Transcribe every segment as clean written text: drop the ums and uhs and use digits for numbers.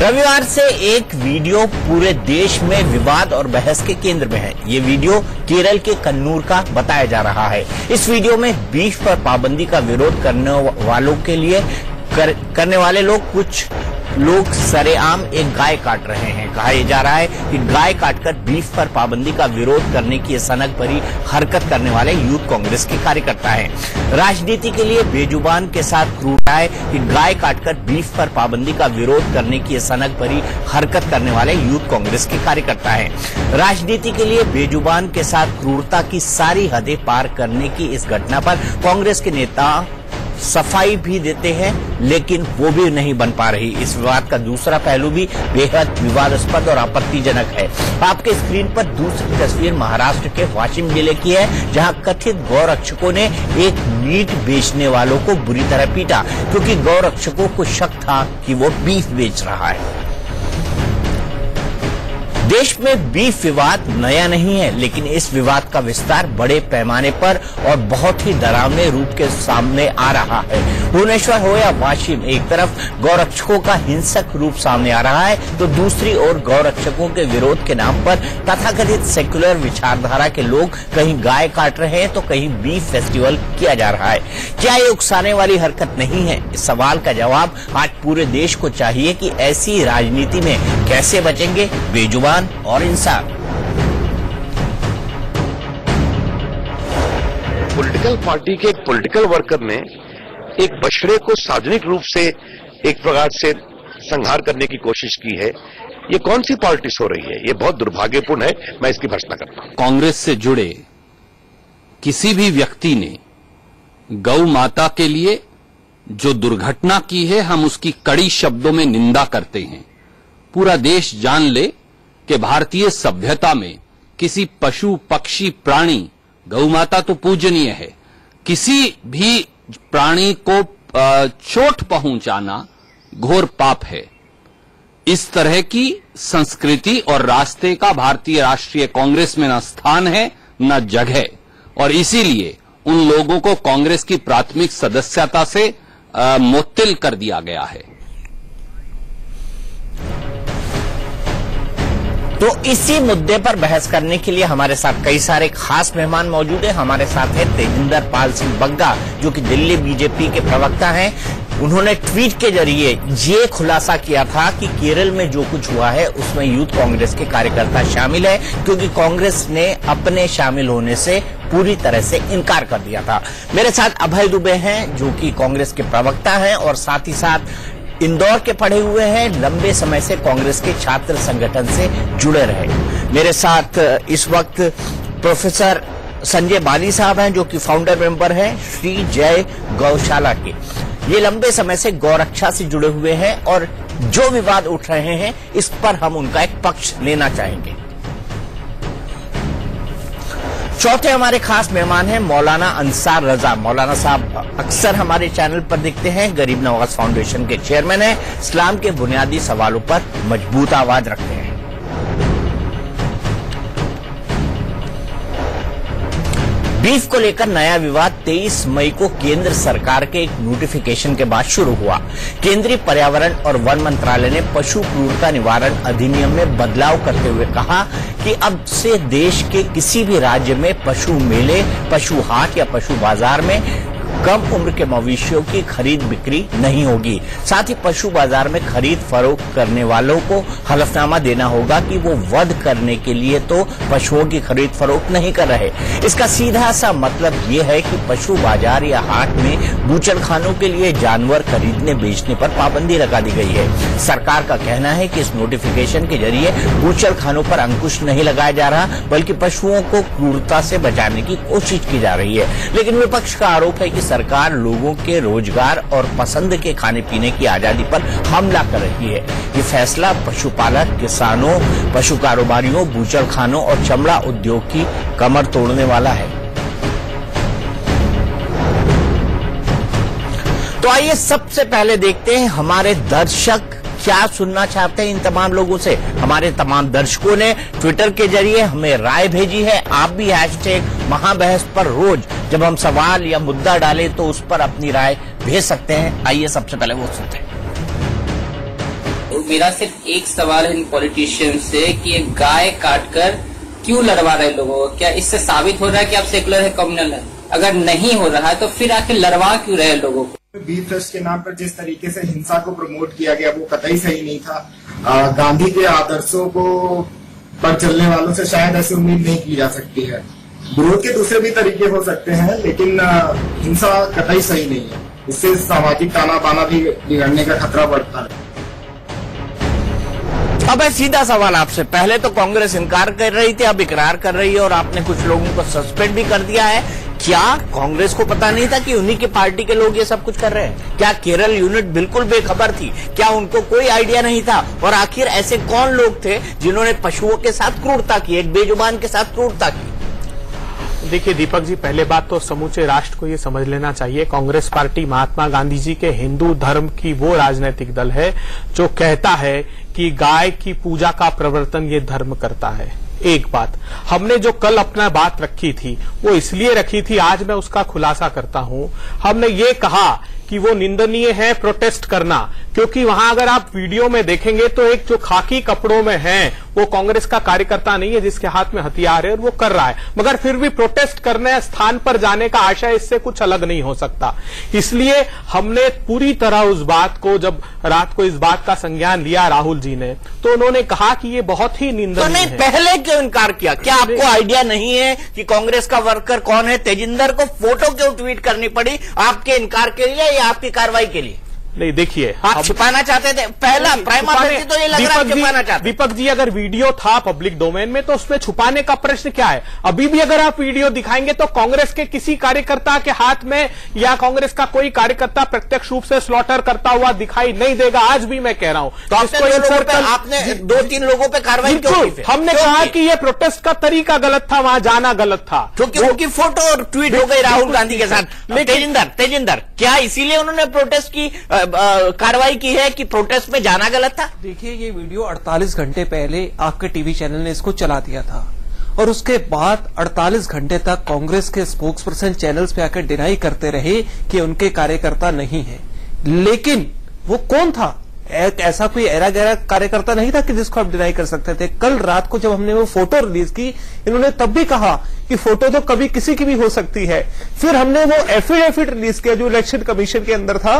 रविवार से एक वीडियो पूरे देश में विवाद और बहस के केंद्र में है। ये वीडियो केरल के कन्नूर का बताया जा रहा है। इस वीडियो में बीफ पर पाबंदी का विरोध करने वाले कुछ लोग सरेआम एक गाय काट रहे हैं। कहा जा रहा है कि गाय काटकर बीफ पर पाबंदी का विरोध करने की सनक भरी हरकत करने वाले यूथ कांग्रेस के कार्यकर्ता हैं। राजनीति के लिए बेजुबान के साथ क्रूरता है कि गाय काटकर बीफ पर पाबंदी का विरोध करने की सनक भरी हरकत करने वाले यूथ कांग्रेस के कार्यकर्ता हैं। राजनीति के लिए बेजुबान के साथ क्रूरता की सारी हदें पार करने की इस घटना पर कांग्रेस के नेता सफाई भी देते हैं, लेकिन वो भी नहीं बन पा रही। इस विवाद का दूसरा पहलू भी बेहद विवादास्पद और आपत्तिजनक है। आपके स्क्रीन पर दूसरी तस्वीर महाराष्ट्र के वाशिम जिले की है, जहां कथित गौरक्षकों ने एक मीट बेचने वालों को बुरी तरह पीटा, क्योंकि गौरक्षकों को शक था कि वो बीफ बेच रहा है। देश में बीफ विवाद नया नहीं है, लेकिन इस विवाद का विस्तार बड़े पैमाने पर और बहुत ही डरावने रूप के सामने आ रहा है। भुवनेश्वर हो या वाशिम, एक तरफ गौरक्षकों का हिंसक रूप सामने आ रहा है, तो दूसरी ओर गौरक्षकों के विरोध के नाम पर तथाकथित सेक्युलर विचारधारा के लोग कहीं गाय काट रहे हैं तो कहीं बीफ फेस्टिवल किया जा रहा है। क्या ये उकसाने वाली हरकत नहीं है? इस सवाल का जवाब आज पूरे देश को चाहिए कि ऐसी राजनीति में कैसे बचेंगे बेजुबान और इंसान। पॉलिटिकल पार्टी के एक पॉलिटिकल वर्कर ने एक बछड़े को सार्वजनिक रूप से एक प्रकार से संहार करने की कोशिश की है। ये कौन सी पॉलिटिक्स हो रही है? ये बहुत दुर्भाग्यपूर्ण है। मैं इसकी भर्त्सना करता हूं। कांग्रेस से जुड़े किसी भी व्यक्ति ने गौ माता के लिए जो दुर्घटना की है, हम उसकी कड़ी शब्दों में निंदा करते हैं। पूरा देश जान ले कि भारतीय सभ्यता में किसी पशु पक्षी प्राणी, गौ माता तो पूजनीय है, किसी भी प्राणी को चोट पहुंचाना घोर पाप है। इस तरह की संस्कृति और रास्ते का भारतीय राष्ट्रीय कांग्रेस में न स्थान है न जगह, और इसीलिए उन लोगों को कांग्रेस की प्राथमिक सदस्यता से मुअत्तिल कर दिया गया है। तो इसी मुद्दे पर बहस करने के लिए हमारे साथ कई सारे खास मेहमान मौजूद हैं। हमारे साथ है तेजिंदर पाल सिंह बग्गा, जो कि दिल्ली बीजेपी के प्रवक्ता हैं। उन्होंने ट्वीट के जरिए ये खुलासा किया था कि केरल में जो कुछ हुआ है उसमें यूथ कांग्रेस के कार्यकर्ता शामिल है, क्योंकि कांग्रेस ने अपने शामिल होने से पूरी तरह से इनकार कर दिया था। मेरे साथ अभय दुबे हैं, जो कि कांग्रेस के प्रवक्ता हैं और साथ ही साथ इंदौर के पढ़े हुए हैं, लंबे समय से कांग्रेस के छात्र संगठन से जुड़े रहे। मेरे साथ इस वक्त प्रोफेसर संजय बाली साहब हैं, जो कि फाउंडर मेंबर हैं श्री जय गौशाला के। ये लंबे समय से गौरक्षा से जुड़े हुए हैं और जो विवाद उठ रहे हैं इस पर हम उनका एक पक्ष लेना चाहेंगे। चौथे हमारे खास मेहमान हैं मौलाना अंसार रजा। मौलाना साहब अक्सर हमारे चैनल पर दिखते हैं, गरीब नवाज फाउंडेशन के चेयरमैन हैं, इस्लाम के बुनियादी सवालों पर मजबूत आवाज रखते हैं। बीफ को लेकर नया विवाद 23 मई को केंद्र सरकार के एक नोटिफिकेशन के बाद शुरू हुआ। केंद्रीय पर्यावरण और वन मंत्रालय ने पशु क्रूरता निवारण अधिनियम में बदलाव करते हुए कहा कि अब से देश के किसी भी राज्य में पशु मेले, पशु हाट या पशु बाजार में कम उम्र के मवेशियों की खरीद बिक्री नहीं होगी। साथ ही पशु बाजार में खरीद फरोख्त करने वालों को हलफनामा देना होगा कि वो वध करने के लिए तो पशुओं की खरीद फरोख्त नहीं कर रहे। इसका सीधा सा मतलब ये है कि पशु बाजार या हाट में बूचड़खानों के लिए जानवर खरीदने बेचने पर पाबंदी लगा दी गई है। सरकार का कहना है कि इस नोटिफिकेशन के जरिए बूचड़खानों पर अंकुश नहीं लगाया जा रहा, बल्कि पशुओं को क्रूरता से बचाने की कोशिश की जा रही है। लेकिन विपक्ष का आरोप है कि सरकार लोगों के रोजगार और पसंद के खाने पीने की आजादी पर हमला कर रही है। ये फैसला पशुपालक, किसानों, पशु कारोबारियों, बूचड़खानों और चमड़ा उद्योग की कमर तोड़ने वाला है। तो आइए सबसे पहले देखते हैं हमारे दर्शक क्या सुनना चाहते हैं इन तमाम लोगों से। हमारे तमाम दर्शकों ने ट्विटर के जरिए हमें राय भेजी है। आप भी हैशटैग महाबहस पर रोज जब हम सवाल या मुद्दा डालें तो उस पर अपनी राय भेज सकते हैं। आइए सबसे पहले वो सुनते हैं। मेरा सिर्फ एक सवाल है इन पॉलिटिशियंस से कि ये गाय काटकर क्यों लड़वा रहे लोगों को? क्या इससे साबित हो रहा है कि आप सेकुलर है, कम्युनल है? अगर नहीं हो रहा है तो फिर आखिर लड़वा क्यों रहे लोगों को? बीफ फेस्ट के नाम पर जिस तरीके से हिंसा को प्रमोट किया गया वो कतई सही नहीं था। गांधी के आदर्शों को पर चलने वालों से शायद ऐसी उम्मीद नहीं की जा सकती है। विरोध के दूसरे भी तरीके हो सकते हैं, लेकिन हिंसा कतई सही नहीं है। इससे सामाजिक ताना बाना भी बिगड़ने का खतरा बढ़ता है। अब सीधा सवाल आपसे, पहले तो कांग्रेस इनकार कर रही थी, अब इकरार कर रही है और आपने कुछ लोगों को सस्पेंड भी कर दिया है। क्या कांग्रेस को पता नहीं था कि उन्हीं की पार्टी के लोग ये सब कुछ कर रहे हैं? क्या केरल यूनिट बिल्कुल बेखबर थी? क्या उनको कोई आइडिया नहीं था? और आखिर ऐसे कौन लोग थे जिन्होंने पशुओं के साथ क्रूरता की, एक बेजुबान के साथ क्रूरता की? देखिए दीपक जी, पहले बात तो समूचे राष्ट्र को ये समझ लेना चाहिए, कांग्रेस पार्टी महात्मा गांधी जी के हिंदू धर्म की वो राजनीतिक दल है जो कहता है कि गाय की पूजा का प्रवर्तन ये धर्म करता है। एक बात, हमने जो कल अपना बात रखी थी वो इसलिए रखी थी, आज मैं उसका खुलासा करता हूं। हमने ये कहा कि वो निंदनीय है प्रोटेस्ट करना, क्योंकि वहां अगर आप वीडियो में देखेंगे तो एक जो खाकी कपड़ों में है वो कांग्रेस का कार्यकर्ता नहीं है जिसके हाथ में हथियार है और वो कर रहा है, मगर फिर भी प्रोटेस्ट करने स्थान पर जाने का आशय इससे कुछ अलग नहीं हो सकता। इसलिए हमने पूरी तरह उस बात को, जब रात को इस बात का संज्ञान लिया राहुल जी ने, तो उन्होंने कहा कि ये बहुत ही निंदनीय तो नहीं है। पहले क्यों इनकार किया? क्या आपको आइडिया नहीं है कि कांग्रेस का वर्कर कौन है? तेजिंदर को फोटो क्यों ट्वीट करनी पड़ी आपके इनकार के लिए या आपकी कार्रवाई के लिए? नहीं, देखिए, आप छिपाना चाहते थे पहला प्राइमरी, तो ये लग रहा है छिपाना चाहते। दीपक जी, अगर वीडियो था पब्लिक डोमेन में तो उसमें छुपाने का प्रश्न क्या है? अभी भी अगर आप वीडियो दिखाएंगे तो कांग्रेस के किसी कार्यकर्ता के हाथ में या कांग्रेस का कोई कार्यकर्ता प्रत्यक्ष रूप से स्लॉटर करता हुआ दिखाई नहीं देगा। आज भी मैं कह रहा हूं, तो आपने 2-3 लोगों पे कार्रवाई क्यों की? हमने कहा कि ये प्रोटेस्ट का तरीका गलत था, वहां जाना गलत था, क्योंकि उनकी फोटो ट्वीट हो गई राहुल गांधी के साथ। तेजिंदर क्या इसीलिए उन्होंने प्रोटेस्ट की कार्रवाई की है कि प्रोटेस्ट में जाना गलत था? देखिए, ये वीडियो 48 घंटे पहले आपके टीवी चैनल ने इसको चला दिया था और उसके बाद 48 घंटे तक कांग्रेस के स्पोक्स पर्सन चैनल्स पे आकर डिनाई करते रहे कि उनके कार्यकर्ता नहीं है। लेकिन वो कौन था? ऐसा कोई ऐरा गहरा कार्यकर्ता नहीं था कि जिसको आप डिनाई कर सकते थे। कल रात को जब हमने वो फोटो रिलीज की, इन्होंने तब भी कहा कि फोटो तो कभी किसी की भी हो सकती है। फिर हमने वो एफिडेविट रिलीज किया जो इलेक्शन कमीशन के अंदर था।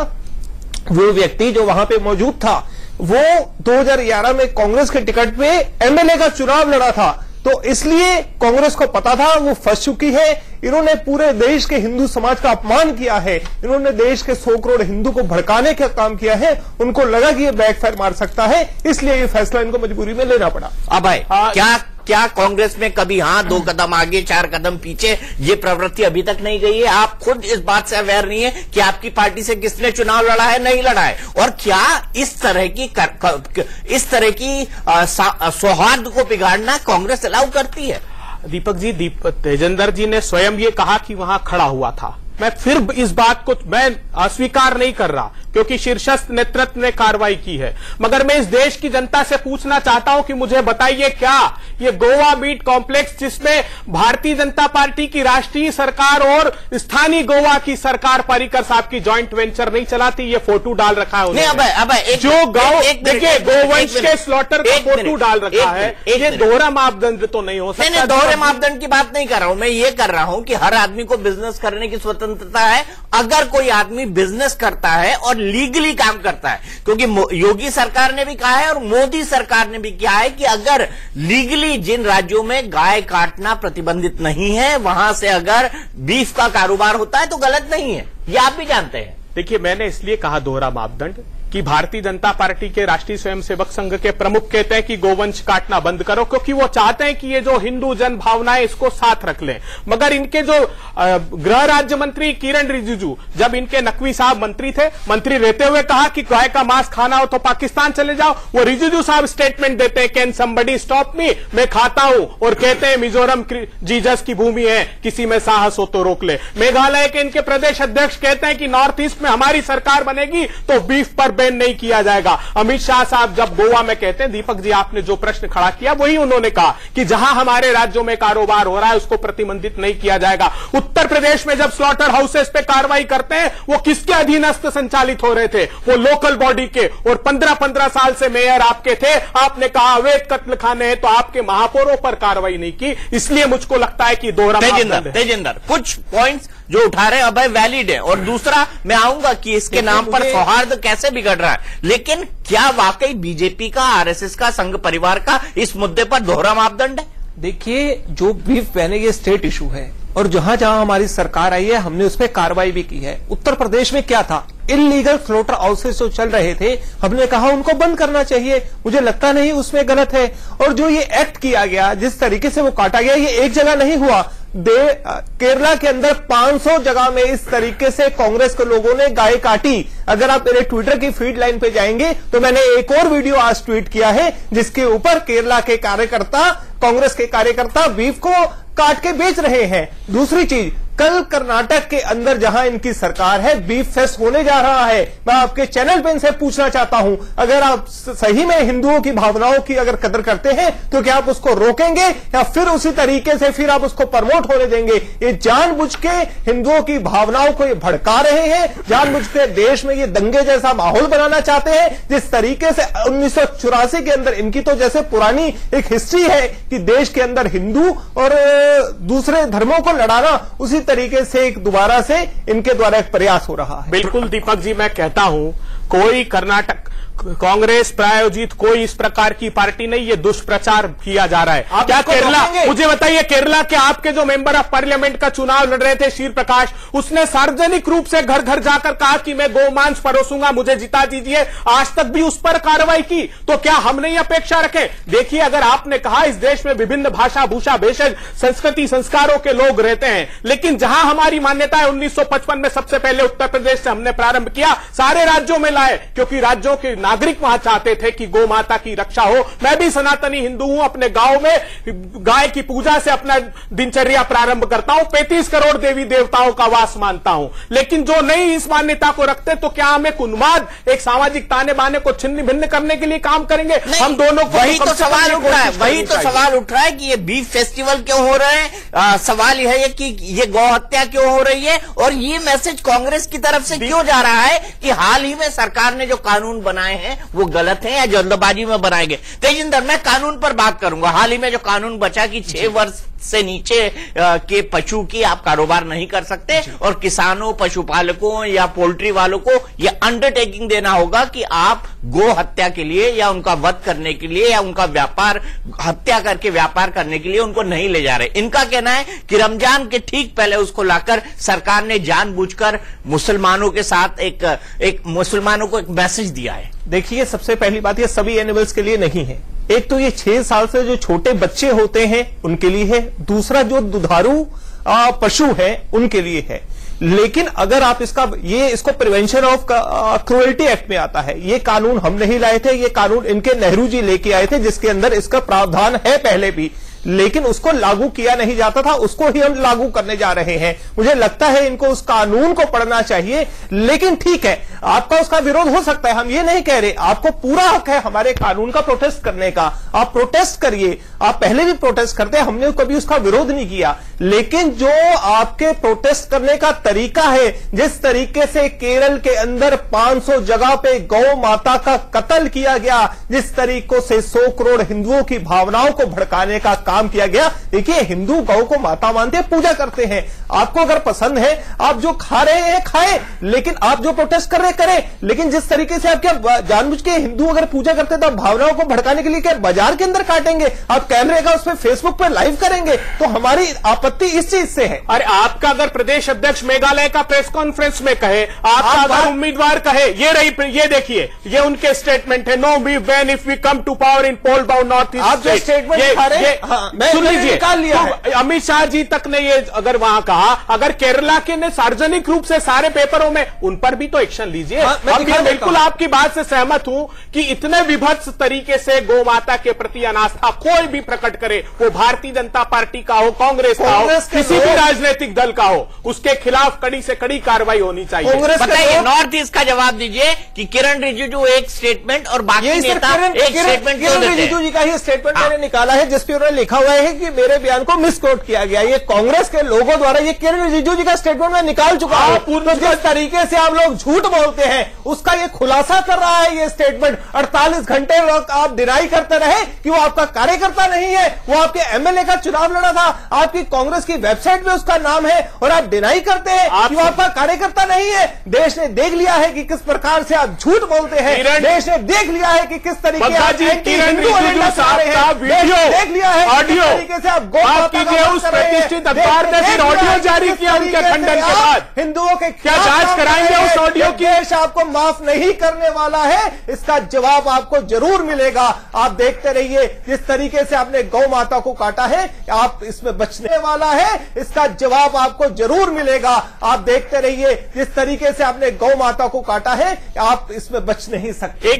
वो व्यक्ति जो वहां पे मौजूद था वो 2011 में कांग्रेस के टिकट पे एमएलए का चुनाव लड़ा था, तो इसलिए कांग्रेस को पता था वो फंस चुकी है। इन्होंने पूरे देश के हिंदू समाज का अपमान किया है, इन्होंने देश के 100 करोड़ हिंदू को भड़काने का काम किया है। उनको लगा कि ये बैकफायर मार सकता है, इसलिए ये फैसला इनको मजबूरी में लेना पड़ा। अब भाई क्या कांग्रेस में कभी 2 कदम आगे 4 कदम पीछे ये प्रवृत्ति अभी तक नहीं गई है? आप खुद इस बात से अवेयर नहीं है कि आपकी पार्टी से किसने चुनाव लड़ा है, नहीं लड़ा है? और क्या इस तरह की सौहार्द को बिगाड़ना कांग्रेस अलाउ करती है? दीपक जी, तेजिंदर जी ने स्वयं ये कहा कि वहां खड़ा हुआ था। मैं फिर इस बात को मैं अस्वीकार नहीं कर रहा क्योंकि शीर्षस्थ नेतृत्व ने कार्रवाई की है, मगर मैं इस देश की जनता से पूछना चाहता हूं कि मुझे बताइए, क्या ये गोवा मीट कॉम्प्लेक्स जिसमें भारतीय जनता पार्टी की राष्ट्रीय सरकार और स्थानीय गोवा की सरकार पर्रिकर साहब की ज्वाइंट वेंचर नहीं चलाती? ये फोटो डाल रखा है उन्होंने, जो गांव देखिए गोवंश के स्लॉटर का फोटो डाल रखा है। ये दोहरा मापदंड तो नहीं हो सकता। दोहरे मापदंड की बात नहीं कर रहा हूं मैं, ये कर रहा हूं कि हर आदमी को बिजनेस करने की स्वतंत्रता है। अगर कोई आदमी बिजनेस करता है और लीगली काम करता है, क्योंकि योगी सरकार ने भी कहा है और मोदी सरकार ने भी किया है कि अगर लीगली जिन राज्यों में गाय काटना प्रतिबंधित नहीं है वहां से अगर बीफ का कारोबार होता है तो गलत नहीं है, ये आप भी जानते हैं। देखिए, मैंने इसलिए कहा दोहरा मापदंड कि भारतीय जनता पार्टी के राष्ट्रीय स्वयंसेवक संघ के प्रमुख कहते हैं कि गोवंश काटना बंद करो, क्योंकि वो चाहते हैं कि ये जो हिंदू जन भावनाएं इसको साथ रख लें। मगर इनके जो गृह राज्य मंत्री किरण रिजिजू, जब इनके नकवी साहब मंत्री रहते हुए कहा कि गाय का मांस खाना हो तो पाकिस्तान चले जाओ, वो रिजिजू साहब स्टेटमेंट देते हैं, कैन समबडी स्टॉप मी, मैं खाता हूं, और कहते हैं मिजोरम जीजस की भूमि है, किसी में साहस हो तो रोक ले। मेघालय के इनके प्रदेश अध्यक्ष कहते हैं कि नॉर्थ ईस्ट में हमारी सरकार बनेगी तो बीफ पर बैन नहीं किया जाएगा। अमित शाह साहब जब गोवा में कहते हैं, दीपक जी आपने जो प्रश्न खड़ा किया वही उन्होंने कहा कि जहां हमारे राज्यों में कारोबार हो रहा है उसको प्रतिबंधित नहीं किया जाएगा। उत्तर प्रदेश में जब स्लॉटर हाउसेस पे कार्रवाई करते हैं वो किसके अधीनस्थ संचालित हो रहे थे? वो लोकल बॉडी के, और 15-15 साल से मेयर आपके थे। आपने कहा अवैध कत्ल खाने हैं तो आपके महापौरों पर कार्रवाई नहीं की। इसलिए मुझको लगता है कि दोहरा तेजिंदर कुछ पॉइंट्स जो उठा रहे हैं अब वैलिड है, और दूसरा मैं आऊंगा कि इसके नाम पर सौहार्द कैसे बिगड़ रहा है, लेकिन क्या वाकई बीजेपी का, आरएसएस का, संघ परिवार का इस मुद्दे पर दोहरा मापदंड है? देखिए, जो बीफ बैन है ये स्टेट इशू है, और जहां जहां हमारी सरकार आई है हमने उस पर कार्रवाई भी की है। उत्तर प्रदेश में क्या था, इलीगल स्लॉटर हाउसेस जो चल रहे थे, हमने कहा उनको बंद करना चाहिए। मुझे लगता नहीं उसमें गलत है। और जो ये एक्ट किया गया, जिस तरीके से वो काटा गया, ये एक जगह नहीं हुआ। केरला के अंदर 500 जगह में इस तरीके से कांग्रेस के लोगों ने गाय काटी। अगर आप मेरे ट्विटर की फीड लाइन पे जाएंगे तो मैंने एक और वीडियो आज ट्वीट किया है जिसके ऊपर केरला के कार्यकर्ता, कांग्रेस के कार्यकर्ता बीफ को काट के बेच रहे हैं। दूसरी चीज, कल कर्नाटक के अंदर जहां इनकी सरकार है, बीफ फेस्ट होने जा रहा है। मैं आपके चैनल पे इनसे पूछना चाहता हूं, अगर आप सही में हिंदुओं की भावनाओं की अगर कदर करते हैं तो क्या आप उसको रोकेंगे या फिर उसी तरीके से फिर आप उसको प्रमोट होने देंगे? ये जानबूझ के हिंदुओं की भावनाओं को ये भड़का रहे हैं, जानबूझ के देश में ये दंगे जैसा माहौल बनाना चाहते हैं। जिस तरीके से 1984 के अंदर इनकी तो जैसे पुरानी एक हिस्ट्री है कि देश के अंदर हिंदू और दूसरे धर्मों को लड़ाना, उसी तरीके से एक दोबारा से इनके द्वारा एक प्रयास हो रहा है। बिल्कुल दीपक जी, मैं कहता हूं कोई कर्नाटक कांग्रेस प्रायोजित कोई इस प्रकार की पार्टी नहीं, ये दुष्प्रचार किया जा रहा है। क्या केरला, मुझे बताइए, केरला के आपके जो मेंबर ऑफ पार्लियामेंट का चुनाव लड़ रहे थे शीर प्रकाश, उसने सार्वजनिक रूप से घर घर जाकर कहा कि मैं गोमांस परोसूंगा, मुझे जिता दीजिए। आज तक भी उस पर कार्रवाई की, तो क्या हम नहीं अपेक्षा रखें? देखिए, अगर आपने कहा इस देश में विभिन्न भाषा, भूषा, भेषज, संस्कृति, संस्कारों के लोग रहते हैं, लेकिन जहां हमारी मान्यता है 1955 में सबसे पहले उत्तर प्रदेश से हमने प्रारंभ किया, सारे राज्यों में लाए, क्योंकि राज्यों के नागरिक वहां चाहते थे कि गौ माता की रक्षा हो। मैं भी सनातनी हिंदू हूं, अपने गांव में गाय की पूजा से अपना दिनचर्या प्रारंभ करता हूं, 35 करोड़ देवी देवताओं का वास मानता हूं। लेकिन जो नहीं इस मान्यता को रखते, तो क्या हम एक उन्माद, एक सामाजिक ताने बाने को छिन्न भिन्न करने के लिए काम करेंगे? हम दोनों को वही तो सवाल उठ रहा है, वही तो सवाल उठ रहा है कि ये बीफ फेस्टिवल क्यों हो रहे हैं। सवाल यह है कि ये गौ हत्या क्यों हो रही है, और ये मैसेज कांग्रेस की तरफ से क्यों जा रहा है कि हाल ही में सरकार ने जो कानून बनाए हैं वो गलत है या जल्दबाजी में बनाए गए। तेजिंदर, मैं कानून पर बात करूंगा। हाल ही में जो कानून बचा कि 6 वर्ष से नीचे के पशु की आप कारोबार नहीं कर सकते, और किसानों, पशुपालकों या पोल्ट्री वालों को यह अंडरटेकिंग देना होगा कि आप गो हत्या के लिए या उनका वध करने के लिए या उनका व्यापार, हत्या करके व्यापार करने के लिए उनको नहीं ले जा रहे। इनका कहना है कि रमजान के ठीक पहले उसको लाकर सरकार ने जानबूझकर मुसलमानों के साथ एक मुसलमानों को एक मैसेज दिया है। देखिए, सबसे पहली बात, ये सभी एनिमल्स के लिए नहीं है। एक तो ये 6 साल से जो छोटे बच्चे होते हैं उनके लिए है, दूसरा जो दुधारू पशु है उनके लिए है। लेकिन अगर आप इसको प्रिवेंशन ऑफ क्रूएल्टी एक्ट में आता है। ये कानून हम नहीं लाए थे, ये कानून इनके नेहरू जी लेके आए थे, जिसके अंदर इसका प्रावधान है पहले भी, लेकिन उसको लागू किया नहीं जाता था, उसको ही हम लागू करने जा रहे हैं। मुझे लगता है इनको उस कानून को पढ़ना चाहिए। लेकिन ठीक है, आपका उसका विरोध हो सकता है, हम ये नहीं कह रहे, आपको पूरा हक है हमारे कानून का प्रोटेस्ट करने का, आप प्रोटेस्ट करिए। आप पहले भी प्रोटेस्ट करते हैं, हमने कभी उसका विरोध नहीं किया। लेकिन जो आपके प्रोटेस्ट करने का तरीका है, जिस तरीके से केरल के अंदर 500 जगह पे गौ माता का कत्ल किया गया, जिस तरीके से 100 करोड़ हिंदुओं की भावनाओं को भड़काने का काम किया गया। देखिए, हिंदू गौ को माता मानते हैं, पूजा करते हैं। आपको अगर पसंद है, आप जो खा रहे हैं खाएं, लेकिन आप जो प्रोटेस्ट कर रहे करें। लेकिन जिस तरीके से आप क्या जानबूझ के हिंदू अगर पूजा करते हैं तो भावनाओं को भड़काने के लिए क्या बाजार के अंदर काटेंगे, आप कैमरे का उस पर फेसबुक पर लाइव करेंगे, तो हमारी आपत्ति इस चीज से है। अरे आपका अगर प्रदेश अध्यक्ष मेघालय का प्रेस कॉन्फ्रेंस में कहे, आपका अगर उम्मीदवार कहे, ये देखिए, ये उनके स्टेटमेंट है, no beef ban if we come to power in poll bound North East. आप जो स्टेटमेंट दिखा रहे हैं, सुन लीजिए, अमित शाह जी तक ने ये अगर वहां कहा, अगर केरला के ने सार्वजनिक रूप से सारे पेपरों में, उन पर भी तो एक्शन लीजिए। अब मैं बिल्कुल आपकी बात से सहमत हूं कि इतने विभत्स तरीके से गौ माता के प्रति अनास्था कोई भी प्रकट करे, वो भारतीय जनता पार्टी का हो, कांग्रेस का हो, किसी भी राजनीतिक दल का हो, उसके खिलाफ कड़ी से कड़ी कार्रवाई होनी चाहिए। बताइए, नॉर्थ ईस्ट का जवाब दीजिए कि किरण रिजिजू एक स्टेटमेंट और बाकी नेता एक स्टेटमेंट क्यों देते हैं? रिजिजू जी का ही स्टेटमेंट मैंने निकाला है जिसपे उन्होंने लिखा हुआ है कि मेरे बयान को मिसकोट किया गया। ये कांग्रेस के लोगों द्वारा ये किरण रिजिजू जी का स्टेटमेंट मैं निकाल चुका हूं। पूर्ण जिस तरीके से आप लोग झूठ बोलते हैं उसका ये खुलासा कर रहा है ये स्टेटमेंट। 48 घंटे आप डिनाई करते रहे कि वो आपका कार्यकर्ता नहीं है, वो आपके एमएलए का चुनाव लड़ा था, आपकी कांग्रेस की वेबसाइट में उसका नाम है और आप डिनाई करते हैं कि वो आपका कार्यकर्ता नहीं है। देश ने देख लिया है कि किस प्रकार से आप झूठ बोलते हैं। देश ने देख लिया है कि किस तरीके देख लिया है ऑडियो तरीके से आप उस प्रतिष्ठित अखबार ने फिर ऑडियो जारी किया उनके खंडन के बाद। हिंदुओं के क्या जांच कराएंगे उस ऑडियो की? देश आपको माफ नहीं करने वाला है, इसका जवाब आपको जरूर मिलेगा। आप देखते रहिए जिस तरीके से आपने गौ माता को काटा है, आप इसमें बचने वाला है, इसका जवाब आपको जरूर मिलेगा। आप देखते रहिए जिस तरीके से आपने गौ माता को काटा है, आप इसमें बच नहीं सकते।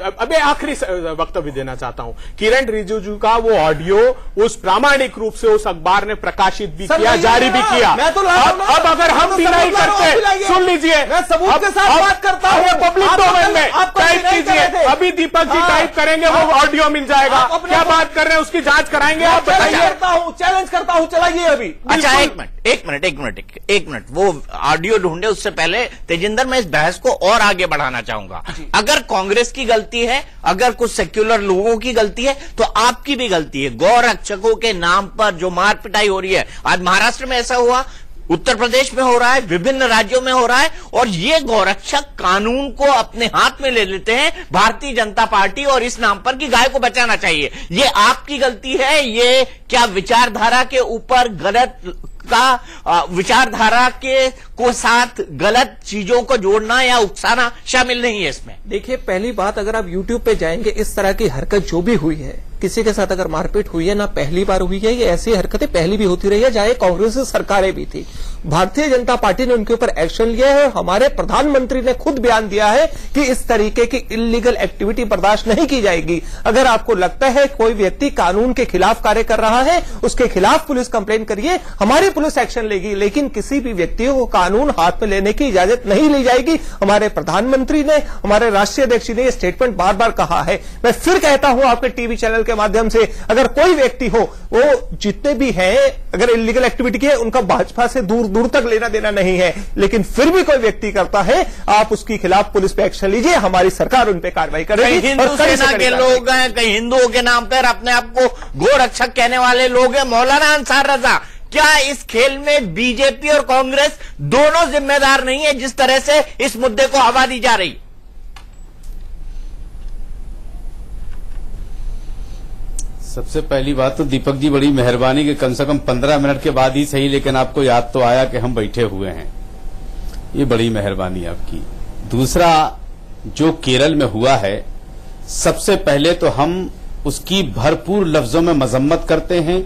अबे आखिरी वक्तव्य देना चाहता हूं। किरण रिजिजू का वो ऑडियो उस प्रामाणिक रूप से उस अखबार ने प्रकाशित भी किया, जारी भी किया। मैं तो अब अगर हम डिनाई करते, सुन लीजिए, मैं सबूत के साथ बात करता हूं। पब्लिक डोमेन में टाइप कीजिए, अभी दीपक जी टाइप करेंगे, वो ऑडियो मिल जाएगा। क्या बात कर रहे हैं उसकी जांच कराएंगे। आप बताइए। चैलेंज करता हूं, चलाइए अभी। अच्छा, एक मिनट, वो ऑडियो ढूंढे उससे पहले तेजिंदर, मैं इस बहस को और आगे बढ़ाना चाहूंगा। अगर कांग्रेस की गलती है, अगर कुछ सेक्युलर लोगों की गलती है, तो आपकी भी गलती है। गौ रक्षकों के नाम पर जो मार पिटाई हो रही है, आज महाराष्ट्र में ऐसा हुआ, उत्तर प्रदेश में हो रहा है, विभिन्न राज्यों में हो रहा है, और ये गौरक्षक कानून को अपने हाथ में ले लेते हैं भारतीय जनता पार्टी, और इस नाम पर कि गाय को बचाना चाहिए। ये आपकी गलती है। ये क्या विचारधारा के ऊपर गलत का विचारधारा के को साथ गलत चीजों को जोड़ना या उकसाना शामिल नहीं है इसमें? देखिए, पहली बात, अगर आप YouTube पे जाएंगे, इस तरह की हरकत जो भी हुई है, किसी के साथ अगर मारपीट हुई है, ना पहली बार हुई है, ये ऐसी हरकतें पहले भी होती रही है, चाहे कांग्रेस की सरकारें भी थी। भारतीय जनता पार्टी ने उनके ऊपर एक्शन लिया है और हमारे प्रधानमंत्री ने खुद बयान दिया है कि इस तरीके की इलीगल एक्टिविटी बर्दाश्त नहीं की जाएगी। अगर आपको लगता है कोई व्यक्ति कानून के खिलाफ कार्य कर रहा है, उसके खिलाफ पुलिस कंप्लेंट करिए, हमारी पुलिस एक्शन लेगी, लेकिन किसी भी व्यक्ति को कानून हाथ में लेने की इजाजत नहीं ली जाएगी। हमारे प्रधानमंत्री ने, हमारे राष्ट्रीय अध्यक्ष ने यह स्टेटमेंट बार बार कहा है। मैं फिर कहता हूं आपके टीवी चैनल के माध्यम से, अगर कोई व्यक्ति हो, वो जितने भी हैं, अगर इलीगल एक्टिविटी की है, उनका भाजपा से दूर दूर तक लेना देना नहीं है, लेकिन फिर भी कोई व्यक्ति करता है, आप उसके खिलाफ पुलिस पे एक्शन लीजिए, हमारी सरकार उन पे कार्रवाई करेगी। कई हिंदू सेना के लोग हैं, कई हिंदुओं के नाम पर अपने आप को गो रक्षक कहने वाले लोग हैं। मौलाना अंसार रजा, क्या इस खेल में बीजेपी और कांग्रेस दोनों जिम्मेदार नहीं है जिस तरह से इस मुद्दे को हवा दी जा रही? सबसे पहली बात तो दीपक जी, बड़ी मेहरबानी कि कम से कम 15 मिनट के बाद ही सही, लेकिन आपको याद तो आया कि हम बैठे हुए हैं। ये बड़ी मेहरबानी आपकी। दूसरा, जो केरल में हुआ है, सबसे पहले तो हम उसकी भरपूर लफ्जों में मजम्मत करते हैं,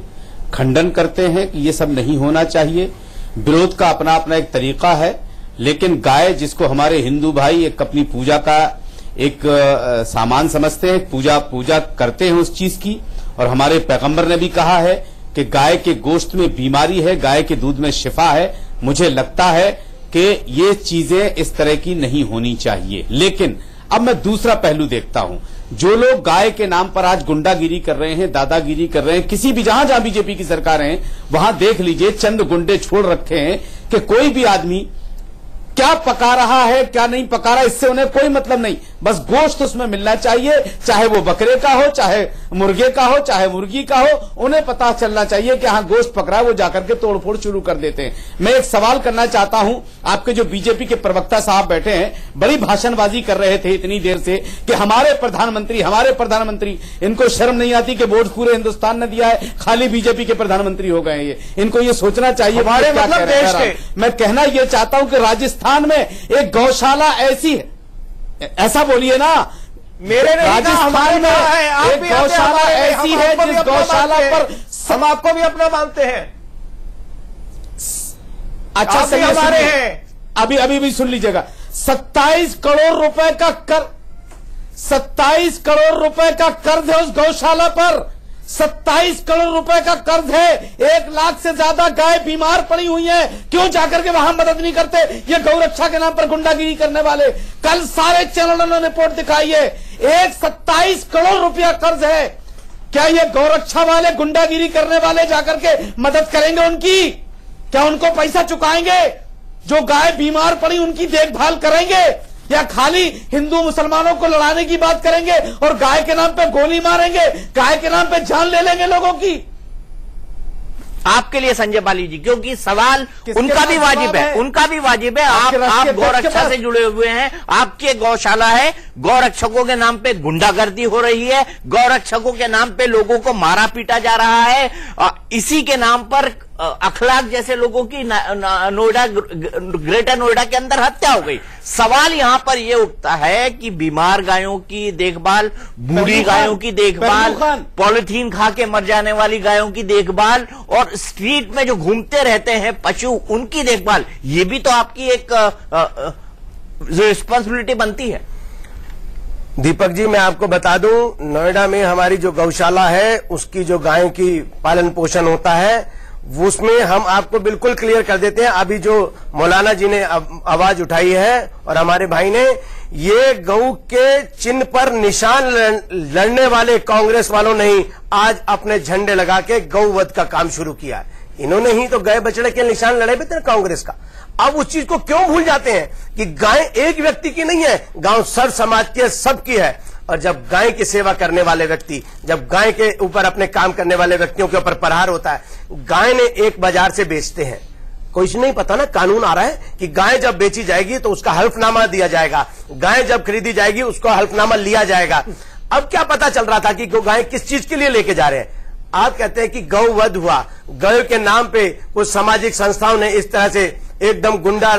खंडन करते हैं कि ये सब नहीं होना चाहिए। विरोध का अपना अपना एक तरीका है, लेकिन गाय, जिसको हमारे हिंदू भाई एक अपनी पूजा का एक सामान समझते हैं, पूजा करते हैं उस चीज की, और हमारे पैगंबर ने भी कहा है कि गाय के गोश्त में बीमारी है, गाय के दूध में शिफा है। मुझे लगता है कि ये चीजें इस तरह की नहीं होनी चाहिए। लेकिन अब मैं दूसरा पहलू देखता हूं, जो लोग गाय के नाम पर आज गुंडागिरी कर रहे हैं, दादागिरी कर रहे हैं, किसी भी जहां जहां बीजेपी की सरकारें हैं, वहां देख लीजिए चंद गुंडे छोड़ रखे हैं कि कोई भी आदमी क्या पका रहा है, क्या नहीं पका रहा, इससे उन्हें कोई मतलब नहीं। बस गोश्त उसमें मिलना चाहिए, चाहे वो बकरे का हो, चाहे मुर्गे का हो, चाहे मुर्गी का हो, उन्हें पता चलना चाहिए कि हाँ गोश्त पक रहा है, वो जाकर के तोड़फोड़ शुरू कर देते हैं। मैं एक सवाल करना चाहता हूं, आपके जो बीजेपी के प्रवक्ता साहब बैठे हैं, बड़ी भाषणबाजी कर रहे थे इतनी देर से कि हमारे प्रधानमंत्री, इनको शर्म नहीं आती कि वोट पूरे हिंदुस्तान ने दिया है, खाली बीजेपी के प्रधानमंत्री हो गए। ये इनको ये सोचना चाहिए हमारे मतलब देश के। मैं कहना यह चाहता हूं कि राजस्थान में एक गौशाला ऐसी है, ऐसा बोलिए ना, मेरे राजस्थान में एक गौशाला ऐसी है जिस गौशाला पर हम आपको भी अपना मानते हैं। अच्छा आप भी हमारे हैं। अभी भी सुन लीजिएगा। 27 करोड़ रुपए का कर 27 करोड़ रुपए का कर्ज है उस गौशाला पर। 27 करोड़ रुपए का कर्ज है। 1 लाख से ज्यादा गाय बीमार पड़ी हुई हैं। क्यों जाकर के वहां मदद नहीं करते ये गौरक्षा के नाम पर गुंडागिरी करने वाले? कल सारे चैनलों ने रिपोर्ट दिखाई है। 27 करोड़ रुपया कर्ज है। क्या ये गौरक्षा वाले गुंडागिरी करने वाले जाकर के मदद करेंगे उनकी? क्या उनको पैसा चुकाएंगे? जो गाय बीमार पड़ी उनकी देखभाल करेंगे या खाली हिंदू मुसलमानों को लड़ाने की बात करेंगे और गाय के नाम पे गोली मारेंगे, गाय के नाम पे जान ले लेंगे लोगों की? आपके लिए संजय बाली जी, क्योंकि सवाल उनका भी वाजिब है, उनका भी वाजिब है। आप गौरक्षा से जुड़े हुए हैं, आपकी गौशाला है, गौरक्षकों के नाम पे गुंडागर्दी हो रही है, गौरक्षकों के नाम पे लोगों को मारा पीटा जा रहा है, इसी के नाम पर अखलाक जैसे लोगों की नोएडा, ग्रेटर नोएडा के अंदर हत्या हो गई। सवाल यहां पर यह उठता है कि बीमार गायों की देखभाल, बूढ़ी गायों की देखभाल, पॉलिथीन खा के मर जाने वाली गायों की देखभाल और स्ट्रीट में जो घूमते रहते हैं पशु, उनकी देखभाल, ये भी तो आपकी एक रिस्पॉन्सिबिलिटी बनती है। दीपक जी, मैं आपको बता दूं, नोएडा में हमारी जो गौशाला है उसकी जो गायों की पालन पोषण होता है उसमें हम आपको बिल्कुल क्लियर कर देते हैं। अभी जो मौलाना जी ने आवाज उठाई है और हमारे भाई ने, ये गौ के चिन्ह पर निशान लड़ने वाले कांग्रेस वालों ने ही आज अपने झंडे लगा के गौवध का काम शुरू किया। इन्होंने ही तो गाय बछड़े के निशान लड़े भी थे कांग्रेस का। अब उस चीज को क्यों भूल जाते हैं कि गाय एक व्यक्ति की नहीं है, गांव सर्व समाज की है, सबकी है। और जब गाय की सेवा करने वाले व्यक्ति, जब गाय के ऊपर अपने काम करने वाले व्यक्तियों के ऊपर प्रहार होता है, गाय ने एक बाजार से बेचते हैं, कुछ नहीं पता ना, कानून आ रहा है कि गाय जब बेची जाएगी तो उसका हल्फनामा दिया जाएगा, गाय जब खरीदी जाएगी उसका हल्फनामा लिया जाएगा। अब क्या पता चल रहा था कि गाय किस चीज के लिए लेके जा रहे हैं? आप कहते हैं कि गौवध हुआ, गौ के नाम पे कुछ सामाजिक संस्थाओं ने इस तरह से एकदम गुंडा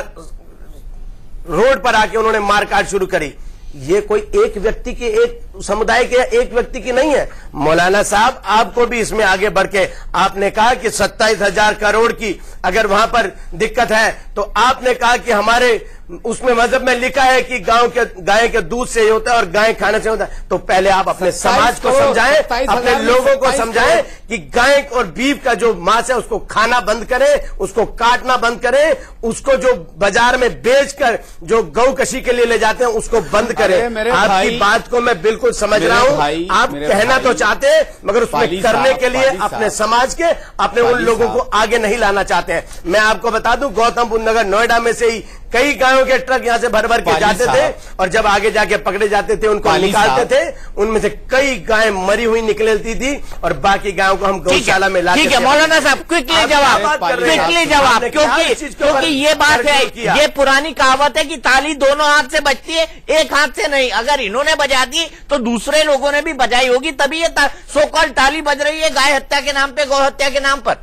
रोड पर आके उन्होंने मारकाट शुरू करी। ये कोई एक व्यक्ति की, एक समुदाय के, एक व्यक्ति की नहीं है। मौलाना साहब, आपको भी इसमें आगे बढ़ के आपने कहा कि 27,000 करोड़ की अगर वहां पर दिक्कत है तो आपने कहा कि हमारे उसमें मजहब में लिखा है कि गाय के दूध से होता है और गाय खाने से होता है। तो पहले आप अपने समाज को समझाएं, अपने लोगों को समझाएं कि गाय और बीफ का जो मांस है उसको खाना बंद करें, उसको काटना बंद करें, उसको जो बाजार में बेचकर जो गौ कशी के लिए ले जाते हैं उसको बंद करें। आपकी बात को मैं बिल्कुल समझ रहा हूं, आप कहना तो चाहते हैं मगर उसमें करने के लिए अपने समाज के, अपने उन लोगों को आगे नहीं लाना चाहते हैं। मैं आपको बता दूं, गौतम बुद्ध नगर नोएडा में से ही कई गायों के ट्रक यहां से भर भर के जाते थे और जब आगे जाके पकड़े जाते थे उनको निकालते थे, उनमें से कई गायें मरी हुई निकलती थी और बाकी गायों को हम गौशाला में लाते। ठीक है मौलाना साहब, क्विकली जवाब, क्योंकि ये बात है, ये पुरानी कहावत है कि ताली दोनों हाथ से बजती है, एक हाथ से नहीं। अगर इन्होंने बजा दी तो दूसरे लोगों ने भी बजाई होगी, तभी ये सो कॉल्ड ताली बज रही है गाय हत्या के नाम पे, गौ हत्या के नाम पर।